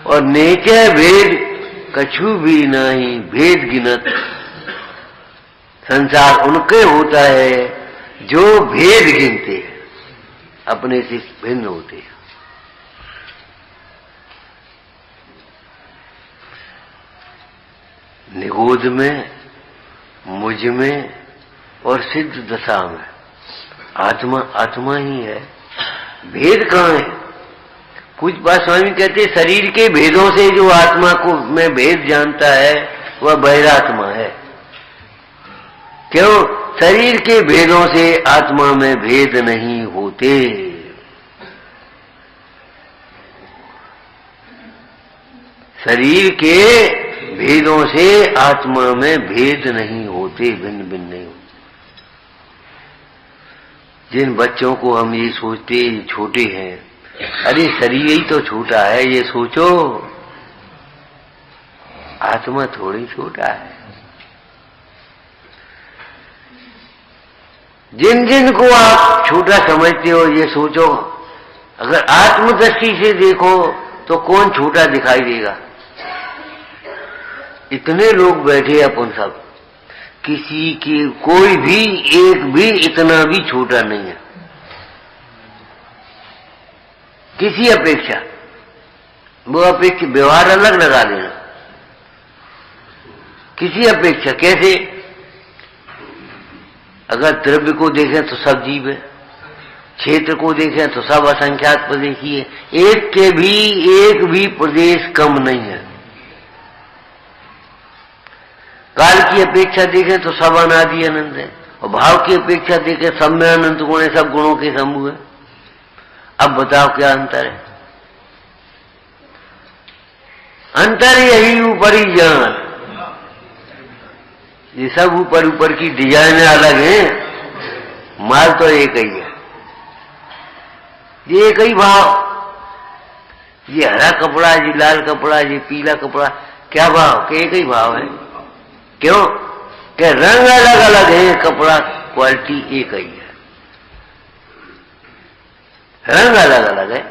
और नेचय भेद कछु भी नहीं भेद गिनत। संसार उनके होता है जो भेद गिनते हैं, अपने से भिन्न होते हैं। निगोद में, मुझ में और सिद्ध दशा में आत्मा आत्मा ही है, भेद कहाँ है? कुछ बात स्वामी कहते शरीर के भेदों से जो आत्मा को में भेद जानता है वह बहिरात्मा है। क्यों? शरीर के भेदों से आत्मा में भेद नहीं होते। शरीर के भेदों से आत्मा में भेद नहीं होते, भिन्न भिन्न नहीं होते। जिन बच्चों को हम ये सोचते छोटे हैं, अरे शरीर ही तो छोटा है, ये सोचो आत्मा थोड़ी छोटा है। जिन जिन को आप छोटा समझते हो ये सोचो, अगर आत्मदृष्टि से देखो तो कौन छोटा दिखाई देगा? इतने लोग बैठे अपन सब, किसी की कोई भी एक भी इतना भी छोटा नहीं है किसी अपेक्षा। वो अपेक्षा व्यवहार अलग लगा लेना, किसी अपेक्षा। कैसे? अगर द्रव्य को देखें तो सब जीव है, क्षेत्र को देखें तो सब असंख्यात प्रदेशी है, एक भी प्रदेश कम नहीं है। काल की अपेक्षा देखें तो सब अनादि अनंत है, और भाव की अपेक्षा देखें सब में अनंत गुण है, सब गुणों के समूह है। अब बताओ क्या अंतर है? अंतर यही ऊपरी ज्ञान। ये सब ऊपर ऊपर की डिजाइनें अलग हैं, माल तो एक ही है। ये एक ही भाव, ये हरा कपड़ा, ये लाल कपड़ा, ये पीला कपड़ा, क्या भाव? कि एक ही भाव है। क्यों? कि रंग अलग अलग है, कपड़ा क्वालिटी एक ही है, रंग अलग अलग है।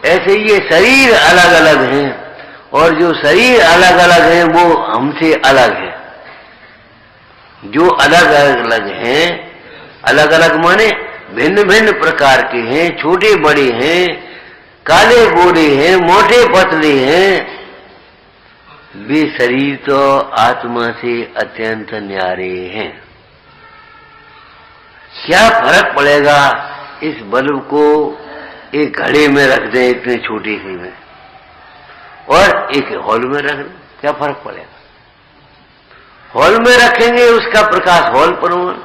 ऐसे ये शरीर अलग अलग हैं, और जो शरीर अलग अलग हैं वो हमसे अलग है। जो अलग अलग हैं, अलग अलग माने भिन्न भिन्न प्रकार के हैं, छोटे बड़े हैं, काले गोरे हैं, मोटे पतले हैं, वे शरीर तो आत्मा से अत्यंत न्यारे हैं। क्या फर्क पड़ेगा इस बल्ब को एक घड़े में रख दें इतने छोटे से में, और एक हॉल में रख दें, क्या फर्क पड़ेगा? हॉल में रखेंगे उसका प्रकाश हॉल प्रमाण,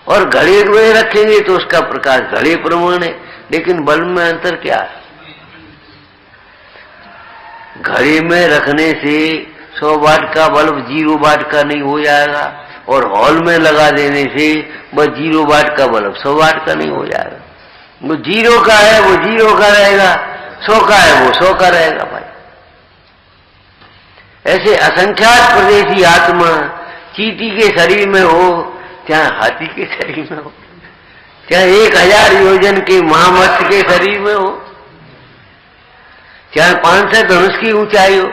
और घड़े में रखेंगे तो उसका प्रकाश घड़े प्रमाण है। लेकिन बल्ब में अंतर क्या है? घड़े में रखने से 100 वाट का बल्ब 0 वाट का नहीं हो जाएगा, और हॉल में लगा देने से बस 0 वाट का बल्ब 100 वाट का नहीं हो जाएगा। वो 0 का है वो 0 का रहेगा, 100 का है वो 100 का रहेगा भाई। ऐसे असंख्यात प्रदेशी आत्मा चींटी के शरीर में हो, चाहे हाथी के शरीर में हो, चाहे 1000 योजन के महामत्स्य के शरीर में हो, चाहे 500 धनुष की ऊंचाई हो।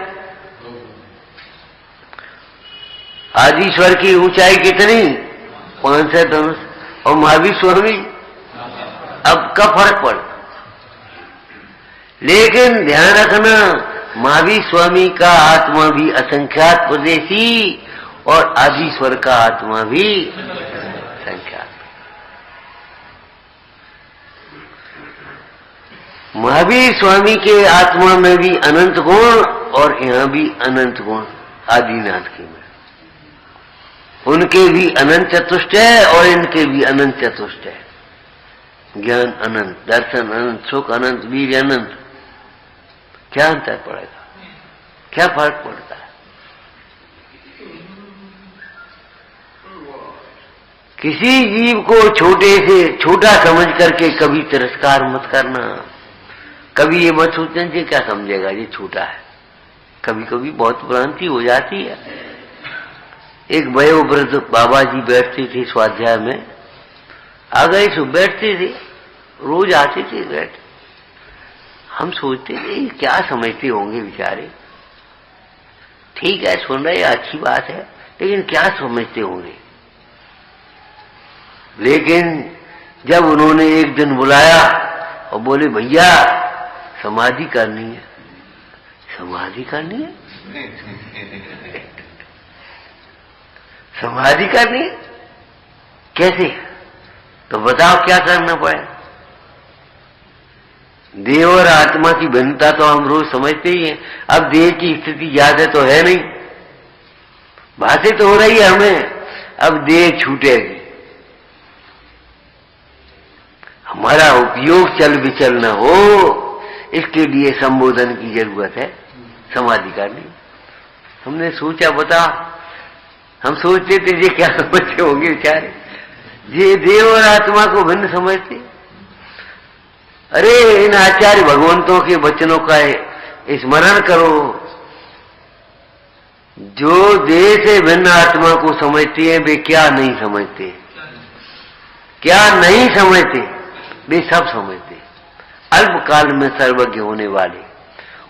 आदिश्वर की ऊंचाई कितनी? 500 धनुष, और महावीर स्वामी अब का फर्क पड़। लेकिन ध्यान रखना, महावीर स्वामी का आत्मा भी असंख्यात प्रदेशी, और आदिश्वर का आत्मा भी संख्यात। महावीर स्वामी के आत्मा में भी अनंत गुण, और यहां भी अनंत गुण आदिनाथ के में। उनके भी अनंत चतुष्ट है, और इनके भी अनंत चतुष्ट है। ज्ञान अनंत, दर्शन अनंत, सुख अनंत, वीर अनंत। क्या अंतर पड़ेगा? क्या फर्क पड़ता है? किसी जीव को छोटे से छोटा समझ करके कभी तिरस्कार मत करना। कभी ये मत सोचना कि क्या समझेगा ये छोटा है। कभी कभी बहुत भ्रांति हो जाती है। एक वयोवृद्ध बाबा जी बैठते थे स्वाध्याय में, आ गए सो बैठते थे, रोज आते थे बैठ। हम सोचते थे क्या समझते होंगे बेचारे, ठीक है सुन रहे अच्छी बात है, लेकिन क्या समझते होंगे। लेकिन जब उन्होंने एक दिन बुलाया और बोले भैया समाधि करनी है। समाधि करनी है? समाधि करनी है? कैसे? तो बताओ क्या करना पड़े। देह और आत्मा की भिन्नता तो हम रोज समझते ही हैं। अब देह की स्थिति ज्यादा तो है नहीं, भाषित तो हो रही है हमें, अब देह छूटेगी। हमारा उपयोग चल विचल न हो, इसके लिए संबोधन की जरूरत है, समाधि करनी। हमने सोचा बता, हम सोचते थे ये क्या समझते होंगे बेचारे, ये देव और आत्मा को भिन्न समझते। अरे इन आचार्य भगवंतों के वचनों का स्मरण करो। जो देह से भिन्न आत्मा को समझते हैं वे क्या नहीं समझते, क्या नहीं समझते, वे सब समझते। अल्पकाल में सर्वज्ञ होने वाले।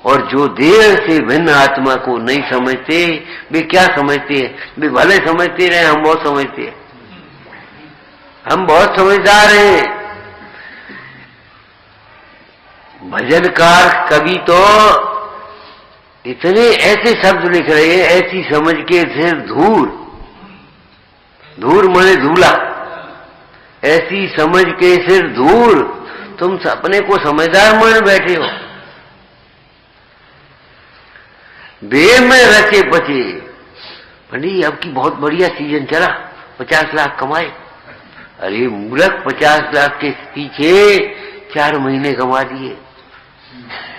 और जो देह से भिन्न आत्मा को नहीं समझते वे क्या समझते हैं, वे भले समझते रहे, हम बहुत समझते हैं, हम बहुत समझदार हैं। भजनकार कवि तो इतने ऐसे शब्द लिख रहे हैं, ऐसी समझ के सिर धूल, धूर मने धूला, ऐसी समझ के सिर धूर। तुम अपने को समझदार मान बैठे हो। देह में रचे बचे। पंडित अब की बहुत बढ़िया सीजन चला, 50 लाख कमाए। अरे मूर्ख, 50 लाख के पीछे 4 महीने कमा दिए।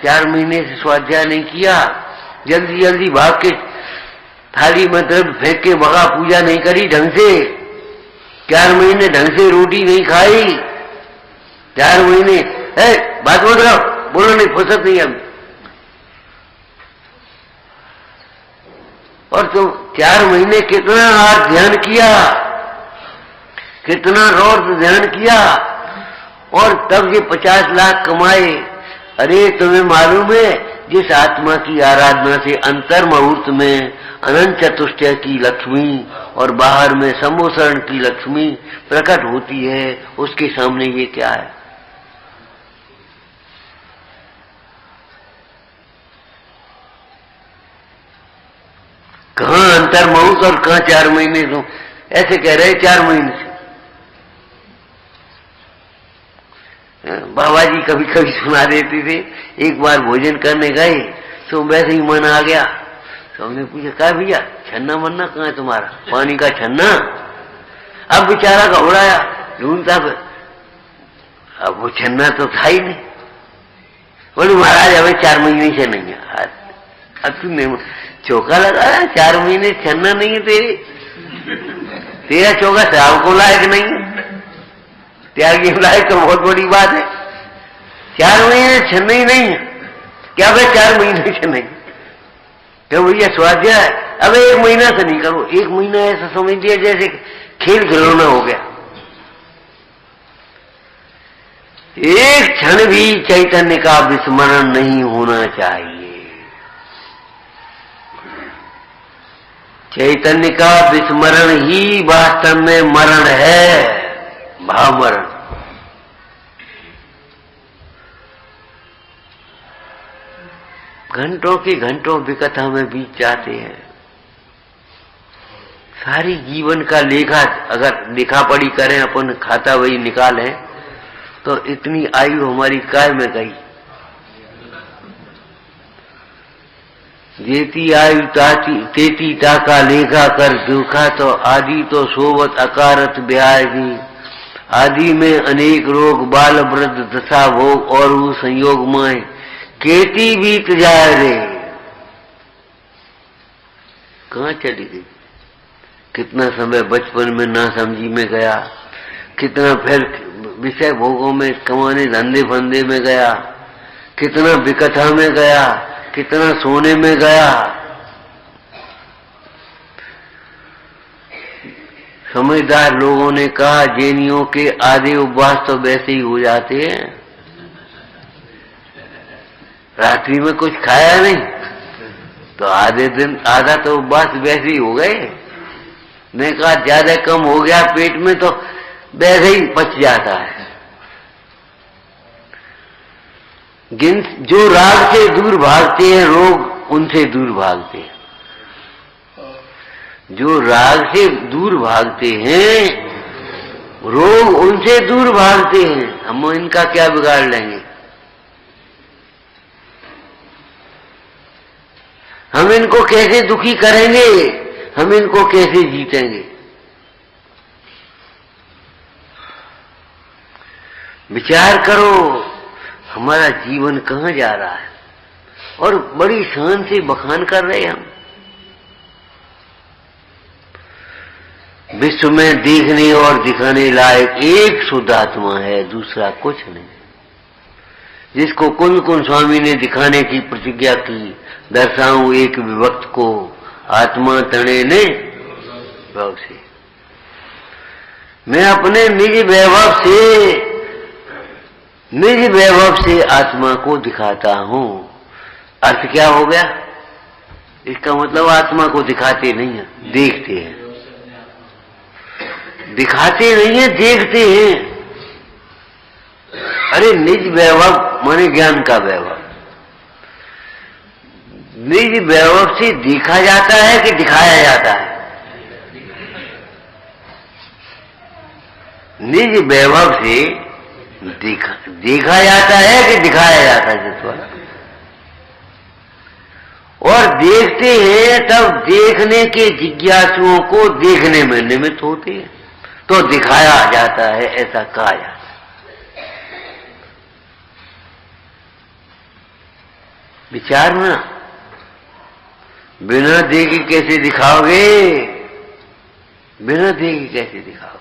4 महीने से स्वाध्याय नहीं किया, जल्दी जल्दी भाग के थाली में द्रव्य फेंक के भगा, पूजा नहीं करी ढंग से। 4 महीने ढंग से रोटी नहीं खाई। 4 महीने बात मत करो, बोलो नहीं, फुर्सत नहीं अब। और तुम 4 महीने कितना हाथ ध्यान किया, कितना रोज ध्यान किया, और तब ये 50 लाख कमाए। अरे तुम्हें मालूम है, जिस आत्मा की आराधना से अंतर मुहूर्त में अनंत चतुष्टय की लक्ष्मी और बाहर में सम्मोसरण की लक्ष्मी प्रकट होती है, उसके सामने ये क्या है? कहां अंतर मुहूर्त और कहां 4 महीने? तुम ऐसे कह रहे 4 महीने से। बाबा जी कभी कभी सुना देते थे। एक बार भोजन करने गए तो वैसे ही मन आ गया, तो हमने पूछा, क्या भैया छन्ना मन्ना कहाँ है तुम्हारा, पानी का छन्ना? अब बेचारा घबराया, ढूंढता, अब वो छन्ना तो था ही नहीं। बोले महाराज हमें 4 महीने से नहीं है। अब तुमने चौका लगाया, 4 महीने छन्ना नहीं है तेरा चौका श्राव को लायक नहीं है, त्यागी लायक तो बहुत बड़ी बात है। 4 महीने छन्ना ही नहीं है, क्या भाई 4 महीने से नहीं? क्या भैया स्वाध्याय अब 1 महीना से नहीं करो। 1 महीना ऐसा समझ लिया जैसे खेल खिलौना हो गया। एक क्षण भी चैतन्य का विस्मरण नहीं होना चाहिए। चैतन्य का विस्मरण ही वास्तव में मरण है, भाव मरण। घंटों के घंटों विकथा में बीत जाते हैं। सारी जीवन का लेखा अगर लिखा पढ़ी करें, अपन खाता वही निकालें, तो इतनी आयु हमारी काय में गई। जेती आयु तेती ताका लेखा कर दुखा, तो आदि तो सोवत अकारत ब्याजी। आदि में अनेक रोग, बाल वृद्ध दशा भोग, और वो संयोग में केती बीत जाए रे। कहाँ चली गई? कितना समय बचपन में ना समझी में गया, कितना फिर विषय भोगों में, कमाने धंधे फंदे में गया, कितना विकथा में गया, कितना सोने में गया। समझदार लोगों ने कहा जैनियों के आधे उपवास तो वैसे ही हो जाते हैं। रात्रि में कुछ खाया नहीं तो आधे दिन आधा तो उपवास वैसे ही हो गए। मैं कहा ज्यादा कम हो गया पेट में तो वैसे ही पच जाता है। जो राग से दूर भागते हैं, रोग उनसे दूर भागते हैं। जो राग से दूर भागते हैं, रोग उनसे दूर भागते हैं। हम इनका क्या बिगाड़ लेंगे? हम इनको कैसे दुखी करेंगे? हम इनको कैसे जीतेंगे? विचार करो, हमारा जीवन कहाँ जा रहा है? और बड़ी शान से बखान कर रहे हैं हम। विश्व में देखने और दिखाने लायक एक शुद्ध आत्मा है, दूसरा कुछ नहीं। जिसको कुंद कुंद स्वामी ने दिखाने की प्रतिज्ञा की, दर्शाऊं एक विभक्त को, आत्मा तणे ने वैभव से। मैं अपने निज वैभव से आत्मा को दिखाता हूं। अर्थ क्या हो गया? इसका मतलब आत्मा को दिखाते नहीं है, देखते हैं। दिखाते नहीं है, देखते हैं। अरे निज वैभव माने ज्ञान का वैभव। निज वैभव से देखा जाता है कि दिखाया जाता है? निज वैभव से देखा जाता है कि दिखाया जाता है जसवाल, और देखते हैं तब देखने के जिज्ञासुओं को देखने में निमित्त होते हैं, तो दिखाया जाता है, ऐसा कहा जाता है। विचार में बिना देखे कैसे दिखाओगे, बिना देखे कैसे दिखाओगे?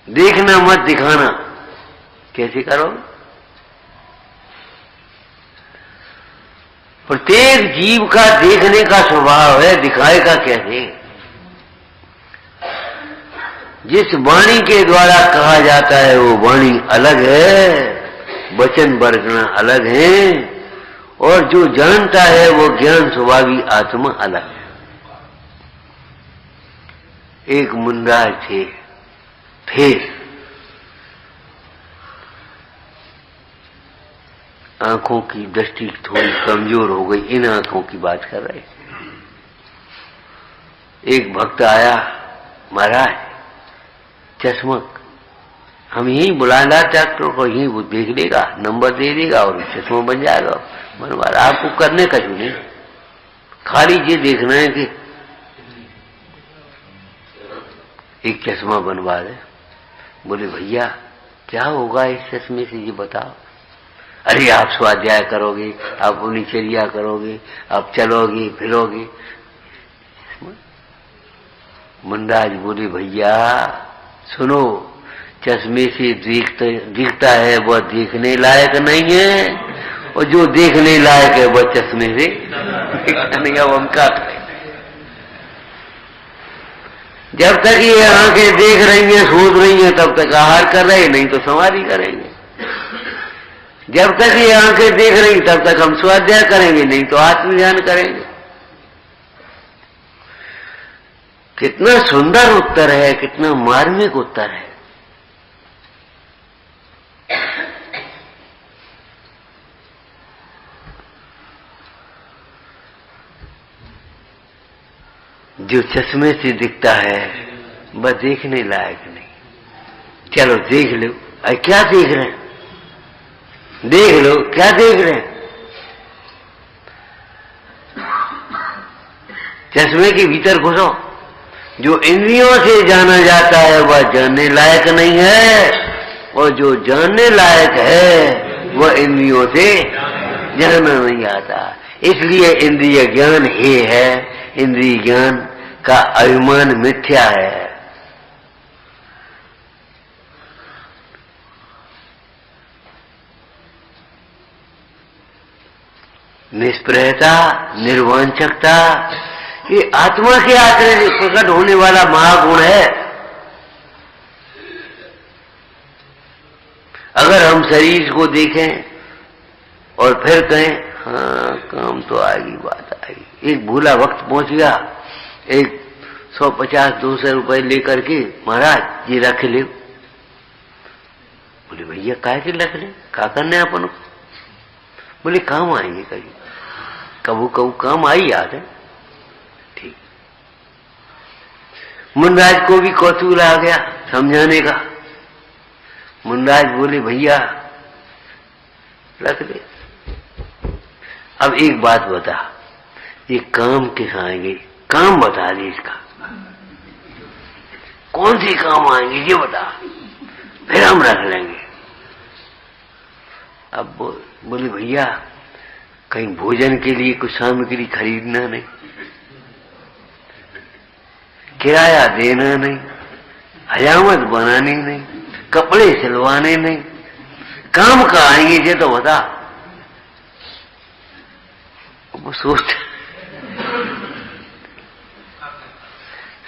देखना मत दिखाना कैसे करोगे? प्रत्येक जीव का देखने का स्वभाव है, दिखाएगा कैसे? जिस वाणी के द्वारा कहा जाता है वो वाणी अलग है, वचन वर्णना अलग है, और जो जानता है वो ज्ञान स्वभावी आत्मा अलग है। एक मुंडाज थे, फिर आंखों की दृष्टि थोड़ी कमजोर हो गई, इन आंखों की बात कर रहे थे। एक भक्त आया, महाराज चश्मक हम यही बुलाना डॉक्टर को, यही वो देख लेगा, नंबर दे देगा और चश्मा बन जाएगा। मनवार आपको करने का जो नहीं, खाली ये देखना है कि एक चश्मा बनवा दे। बोले भैया क्या होगा इस चश्मे से, ये बताओ। अरे आप स्वाध्याय करोगे, आप अपनी चर्या करोगे, आप चलोगे फिरोगे। मुंडाज बोले भैया सुनो, चश्मे से दिखता है वह देखने लायक नहीं है, और जो देखने लायक है वह चश्मे से नहीं। अब हम क्या करें? जब तक ये आंखें देख रही हैं, सोच रही हैं, तब तक आहार कर रहे, नहीं तो समाधि करेंगे। जब तक ये आंखें देख रही तब तक हम स्वाध्याय करेंगे, नहीं तो आत्मज्ञान करेंगे। कितना सुंदर उत्तर है, कितना मार्मिक उत्तर है। जो चश्मे से दिखता है वह देखने लायक नहीं। चलो देख लो। अरे क्या देख रहे हैं? देख लो क्या देख रहे हैं? चश्मे के भीतर घुसो। जो इंद्रियों से जाना जाता है वह जानने लायक नहीं है, और जो जानने लायक है वह इंद्रियों से जाना नहीं आता। इसलिए इंद्रिय ज्ञान ही है, इंद्रिय ज्ञान का अभिमान मिथ्या है। निष्प्रयता, निर्वांछकता, ये आत्मा के आश्रय से प्रकट होने वाला महागुण है। अगर हम शरीर को देखें और फिर कहें हाँ काम तो आएगी, बात आएगी। एक भूला वक्त पहुंच गया, एक 150-200 रुपए लेकर के महाराज ये रख ले। बोले भैया काय के रख ले, क्या करने अपन को? बोले काम आएंगे कभी, कबू कबू काम आई याद है। ठीक। मुंडराज को भी कौतूहल आ गया समझाने का। मुंडराज बोले भैया रख दे। अब एक बात बता, ये काम किस आएंगे? काम बता दे इसका, कौन से काम आएंगे ये बता, फिर हम रख लेंगे। अब बोले भैया कहीं भोजन के लिए कुछ सामग्री खरीदना नहीं, किराया देना नहीं, हजामत बनानी नहीं, कपड़े सिलवाने नहीं, काम का आएंगे ये तो बता। वो सोच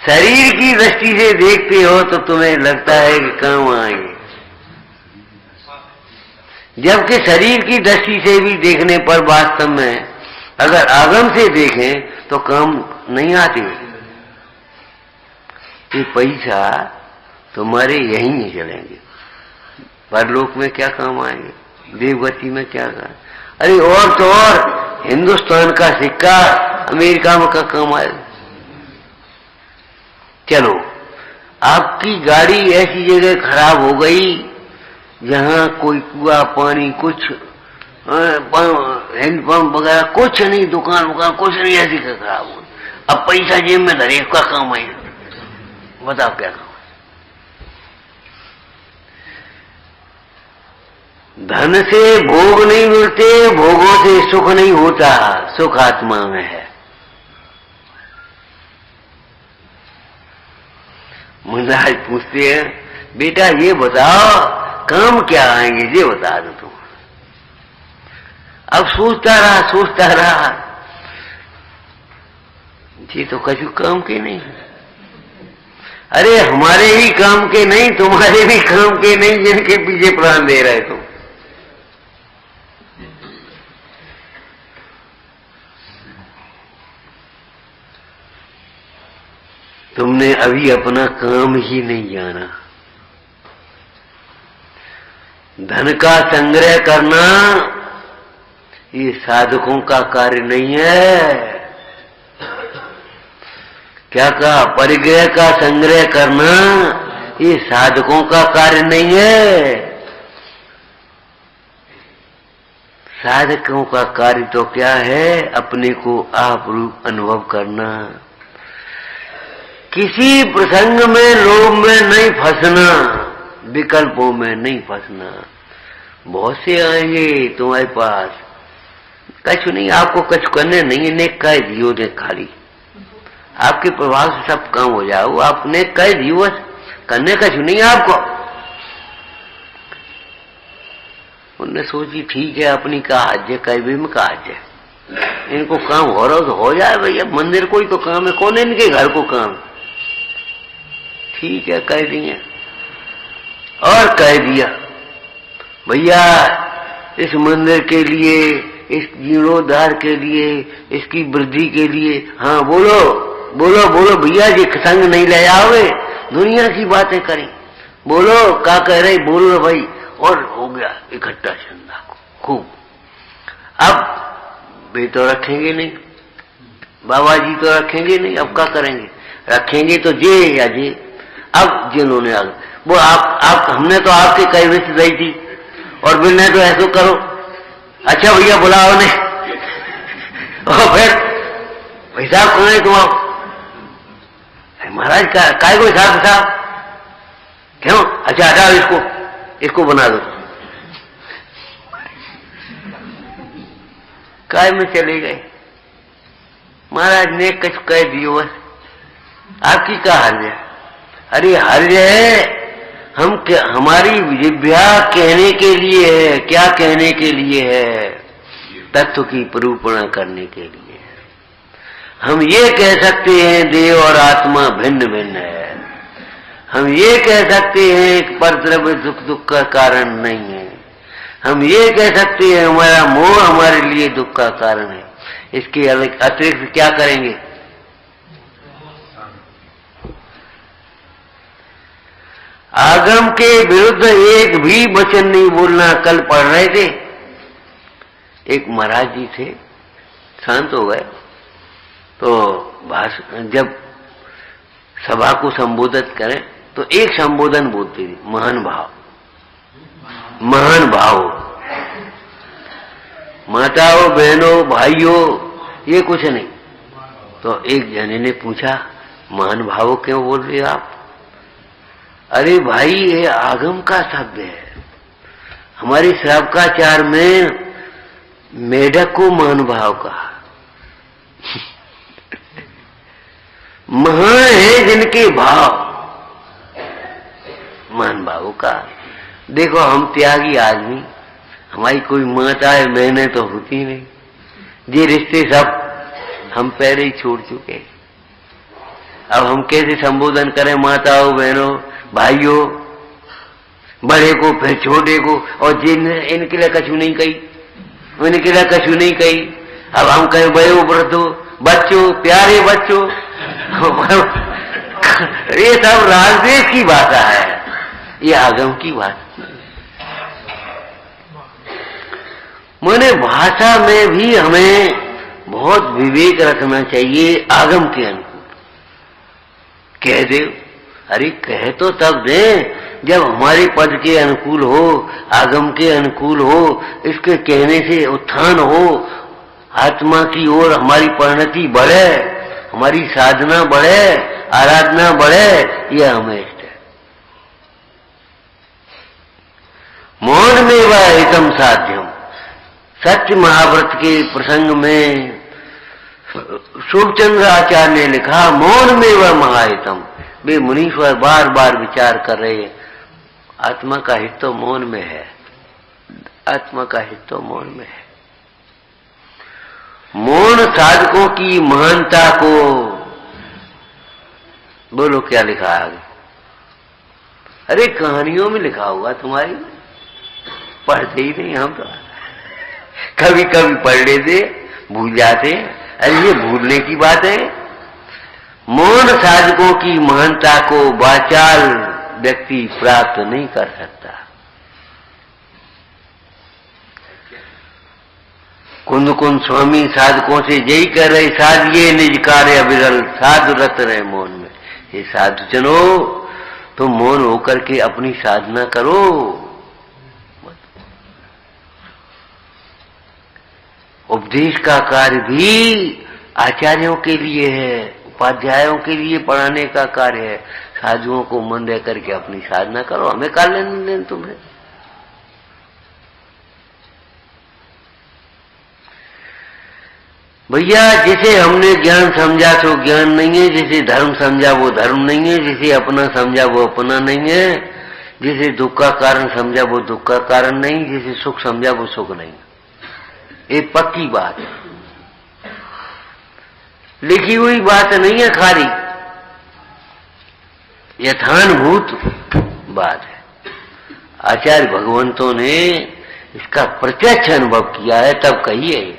शरीर की दृष्टि से देखते हो तो तुम्हें लगता है कि काम आएंगे, जबकि शरीर की दृष्टि से भी देखने पर वास्तव में अगर आगम से देखें तो काम नहीं आते। ये पैसा तुम्हारे यहीं ही चलेंगे, परलोक में क्या काम आएंगे, देवगति में क्या काम? अरे और तो और हिंदुस्तान का सिक्का अमेरिका में का काम आएगा। चलो आपकी गाड़ी ऐसी जगह खराब हो गई जहां कोई कुआ पानी कुछ हैंडपंप वगैरह कुछ नहीं, दुकान वगैरह कुछ नहीं, ऐसी खराब हो। अब पैसा जेब में धरे, क्या काम है? बताओ क्या काम? धन से भोग नहीं मिलते, भोगों से सुख नहीं होता, सुख आत्मा में है। महाराज पूछते हैं, बेटा ये बताओ काम क्या आएंगे, ये बता दो तुम। अब सोचता रहा, ये तो कछु काम के नहीं। अरे हमारे ही काम के नहीं, तुम्हारे भी काम के नहीं, जिनके पीछे प्राण दे रहे तुम। तुमने अभी अपना काम ही नहीं जाना। धन का संग्रह करना ये साधकों का कार्य नहीं है। क्या कहा? परिग्रह का संग्रह करना ये साधकों का कार्य नहीं है। साधकों का कार्य तो क्या है? अपने को आप रूप अनुभव करना, किसी प्रसंग में लोभ में नहीं फंसना, विकल्पों में नहीं फंसना। बहुत से आएंगे तुम्हारे पास, कछु नहीं, आपको कछु करने नहीं है, नेक कह दियो ने खाली, आपके प्रभाव से सब काम हो जाओ, आपने कह दियो, करने कछु नहीं आपको। उनने सोची ठीक है, अपनी कहा जे कह भी में कहा जे, इनको काम हो रहा तो हो जाए भैया, मंदिर कोई तो काम है, कौन इनके घर को काम? ठीक है कह दिए, और कह दिया भैया इस मंदिर के लिए, इस जीर्णोद्धार के लिए, इसकी वृद्धि के लिए, हाँ बोलो बोलो बोलो भैया जी, संग नहीं ले आओगे, दुनिया की बातें करें, बोलो क्या कह रहे, बोलो भाई। और हो गया इकट्ठा चंदा खूब। अब वे तो रखेंगे नहीं, बाबा जी तो रखेंगे नहीं, अब क्या करेंगे? रखेंगे तो जे या जे। अब जिन्होंने वो आप हमने तो आपके कई विषय दी थी, और बिना तो ऐसा करो, अच्छा भैया बुलाओ ने, और फिर हिसाब कौन है तुम? आप महाराज काय को हिसाब क्यों? अच्छा हटाओ इसको बना दो। काय में चले गए महाराज ने कुछ कह दियो, बस आपकी क्या हर्ज है? अरे हर्ज है हम क्या, हमारी जिह्वा कहने के लिए है, क्या कहने के लिए है? तत्व की निरूपण करने के लिए है। हम ये कह सकते हैं देह और आत्मा भिन्न भिन्न है, हम ये कह सकते हैं परद्रव्य दुख का कारण नहीं है, हम ये कह सकते हैं हमारा मोह हमारे लिए दुख का कारण है। इसके अतिरिक्त क्या करेंगे? आगम के विरुद्ध एक भी वचन नहीं बोलना। कल पढ़ रहे थे, एक महाराज जी थे, शांत हो गए, तो जब सभा को संबोधित करें तो एक संबोधन बोलते थे, महान भाव, महान भाव। माताओं बहनों भाइयों ये कुछ नहीं। तो एक जने ने पूछा, महान भाव क्यों बोल रहे आप? अरे भाई ये आगम का शब्द है, हमारी श्रावकाचार में मेढक को महान भाव कहा। महान है जिनके भाव, महान भाव का। देखो हम त्यागी आदमी, हमारी कोई माता है मैंने तो होती नहीं, ये रिश्ते सब हम पहले ही छोड़ चुके। अब हम कैसे संबोधन करें माताओं बहनों भाइयों, बड़े को फिर छोटे को, और जिन इनके लिए कछु नहीं कही, इनके लिए कछु नहीं कही। अब हम कहें बड़े वृद्धों, बच्चों, प्यारे बच्चों, ये सब राजदेश की भाषा है, ये आगम की भाषा। माने भाषा में भी हमें बहुत विवेक रखना चाहिए। आगम के अनुकूल कह दे, अरे कहे तो तब दे जब हमारे पद के अनुकूल हो, आगम के अनुकूल हो, इसके कहने से उत्थान हो, आत्मा की ओर हमारी परिणति बढ़े, हमारी साधना बढ़े, आराधना बढ़े, यह हमें इष्ट है। मौन में वह हितम साध्यम। सत्य महाव्रत के प्रसंग में शुभचंद्र आचार्य ने लिखा, मौन में वह महाहितम। वे मुनीश्वर बार बार विचार कर रहे हैं, आत्मा का हित तो मौन में है, आत्मा का हित तो मौन में है। मौन साधकों की महानता को, बोलो क्या लिखा है आगे? अरे कहानियों में लिखा हुआ, तुम्हारी पढ़ते ही नहीं हम तो, कभी कभी पढ़ लेते, भूल जाते। अरे ये भूलने की बात है। मौन साधकों की महानता को वाचाल व्यक्ति प्राप्त नहीं कर सकता। कुंद कुंद स्वामी साधकों से यही कह रहे, साधिए निज कार्य अविरल, साधु रत रहे मौन में। ये साधु जनो, तुम मौन होकर के अपनी साधना करो। उपदेश का कार्य भी आचार्यों के लिए है, उपाध्यायों के लिए पढ़ाने का कार्य है। साधुओं को मन दे करके अपनी साधना करो, हमें कर लेने दें तुम्हें। भैया जिसे हमने ज्ञान समझा तो ज्ञान नहीं है, जिसे धर्म समझा वो धर्म नहीं है, जिसे अपना समझा वो अपना नहीं है, जिसे दुख का कारण समझा वो दुख का कारण नहीं, जिसे सुख समझा वो सुख नहीं। ये पक्की बात है, लिखी हुई बात नहीं है, खाली यथानुभूत बात है। आचार्य भगवंतों ने इसका प्रत्यक्ष अनुभव किया है, तब कहिए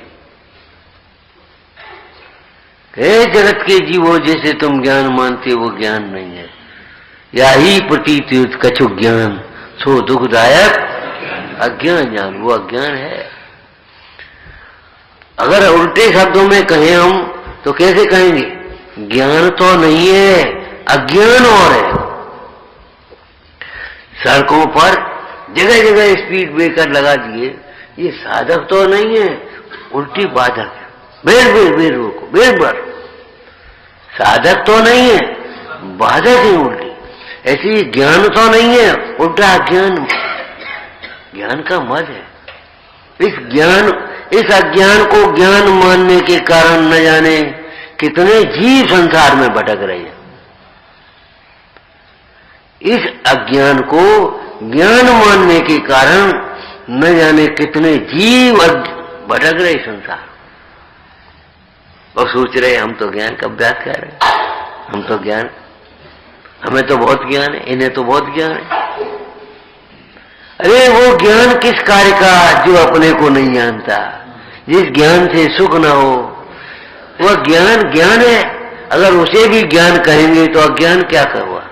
हे जगत के जीवो, जैसे तुम ज्ञान मानते वो ज्ञान नहीं है। या ही प्रतीत कछु ज्ञान सो दुखदायक अज्ञान ज्ञान, वो अज्ञान है। अगर उल्टे शब्दों में कहें हम तो कैसे कहेंगे? ज्ञान तो नहीं है, अज्ञान और है। सड़कों पर जगह जगह स्पीड ब्रेकर लगा दिए, ये साधक तो नहीं है, उल्टी बाधक है। बेर रोको, बेर साधक तो नहीं है, बाधक है उल्टी। ऐसी ज्ञान तो नहीं है, उल्टा अज्ञान। ज्ञान का मद है। इस अज्ञान को ज्ञान मानने के कारण न जाने कितने जीव संसार में भटक रहे हैं। इस अज्ञान को ज्ञान मानने के कारण न जाने कितने जीव भटक रहे संसार, और सोच रहे हम तो ज्ञान का अभ्यास कर रहे हैं, हम तो ज्ञान, हमें तो बहुत ज्ञान है, इन्हें तो बहुत ज्ञान है। अरे वो ज्ञान किस कार्य का जो अपने को नहीं जानता, जिस ज्ञान से सुख न हो, वह ज्ञान ज्ञान है। अगर उसे भी ज्ञान कहेंगे तो अज्ञान क्या हुआ?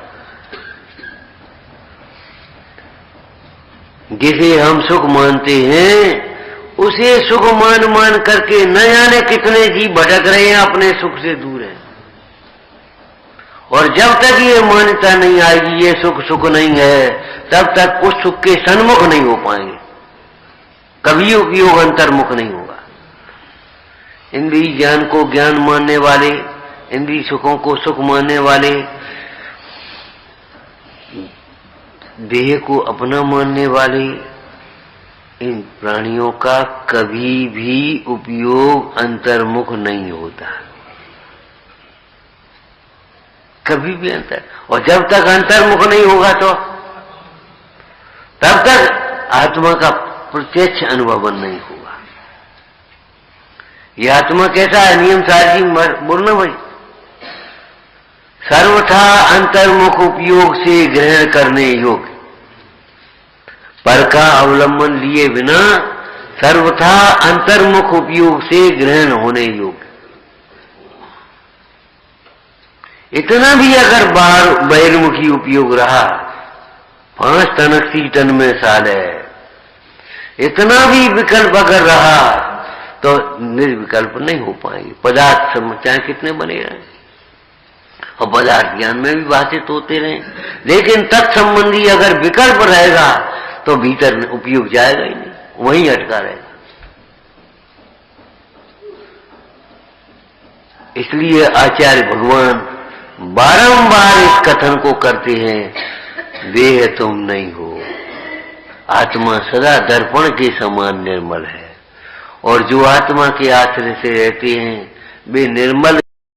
जिसे हम सुख मानते हैं उसे सुख मान करके न जाने कितने जीव भटक रहे हैं, अपने सुख से दूर हैं। और जब तक ये मान्यता नहीं आएगी ये सुख सुख नहीं है, तब तक उस सुख के सन्मुख नहीं हो पाएंगे, कभी उपयोग अंतर्मुख नहीं होगा। इंद्रिय ज्ञान को ज्ञान मानने वाले, इंद्रिय सुखों को सुख मानने वाले, देह को अपना मानने वाले, इन प्राणियों का कभी भी उपयोग अंतर्मुख नहीं होता, कभी भी अंतर। और जब तक अंतर्मुख नहीं होगा तो तब तक आत्मा का प्रत्यक्ष अनुभव नहीं होगा। यह आत्मा कैसा है? नियम सारजी बोलना भाई, सर्वथा अंतर्मुख उपयोग से ग्रहण करने योग्य, पर का अवलंबन लिए बिना सर्वथा अंतर्मुख उपयोग से ग्रहण होने योग्य। इतना भी अगर बाहर बहिर्मुखी उपयोग रहा, 5 टन 80 टन में साल है, इतना भी विकल्प अगर रहा तो निर्विकल्प नहीं हो पाएंगे। पदार्थ चाहे कितने बने रहे, और पदार्थ ज्ञान में भी भाषित होते रहे, लेकिन तत्संबंधी अगर विकल्प रहेगा तो भीतर उपयोग जाएगा ही नहीं, वहीं अटका रहेगा। इसलिए आचार्य भगवान बारंबार इस कथन को करते हैं, देह तुम नहीं हो, आत्मा सदा दर्पण के समान निर्मल है, और जो आत्मा के आश्रय से रहते हैं वे निर्मल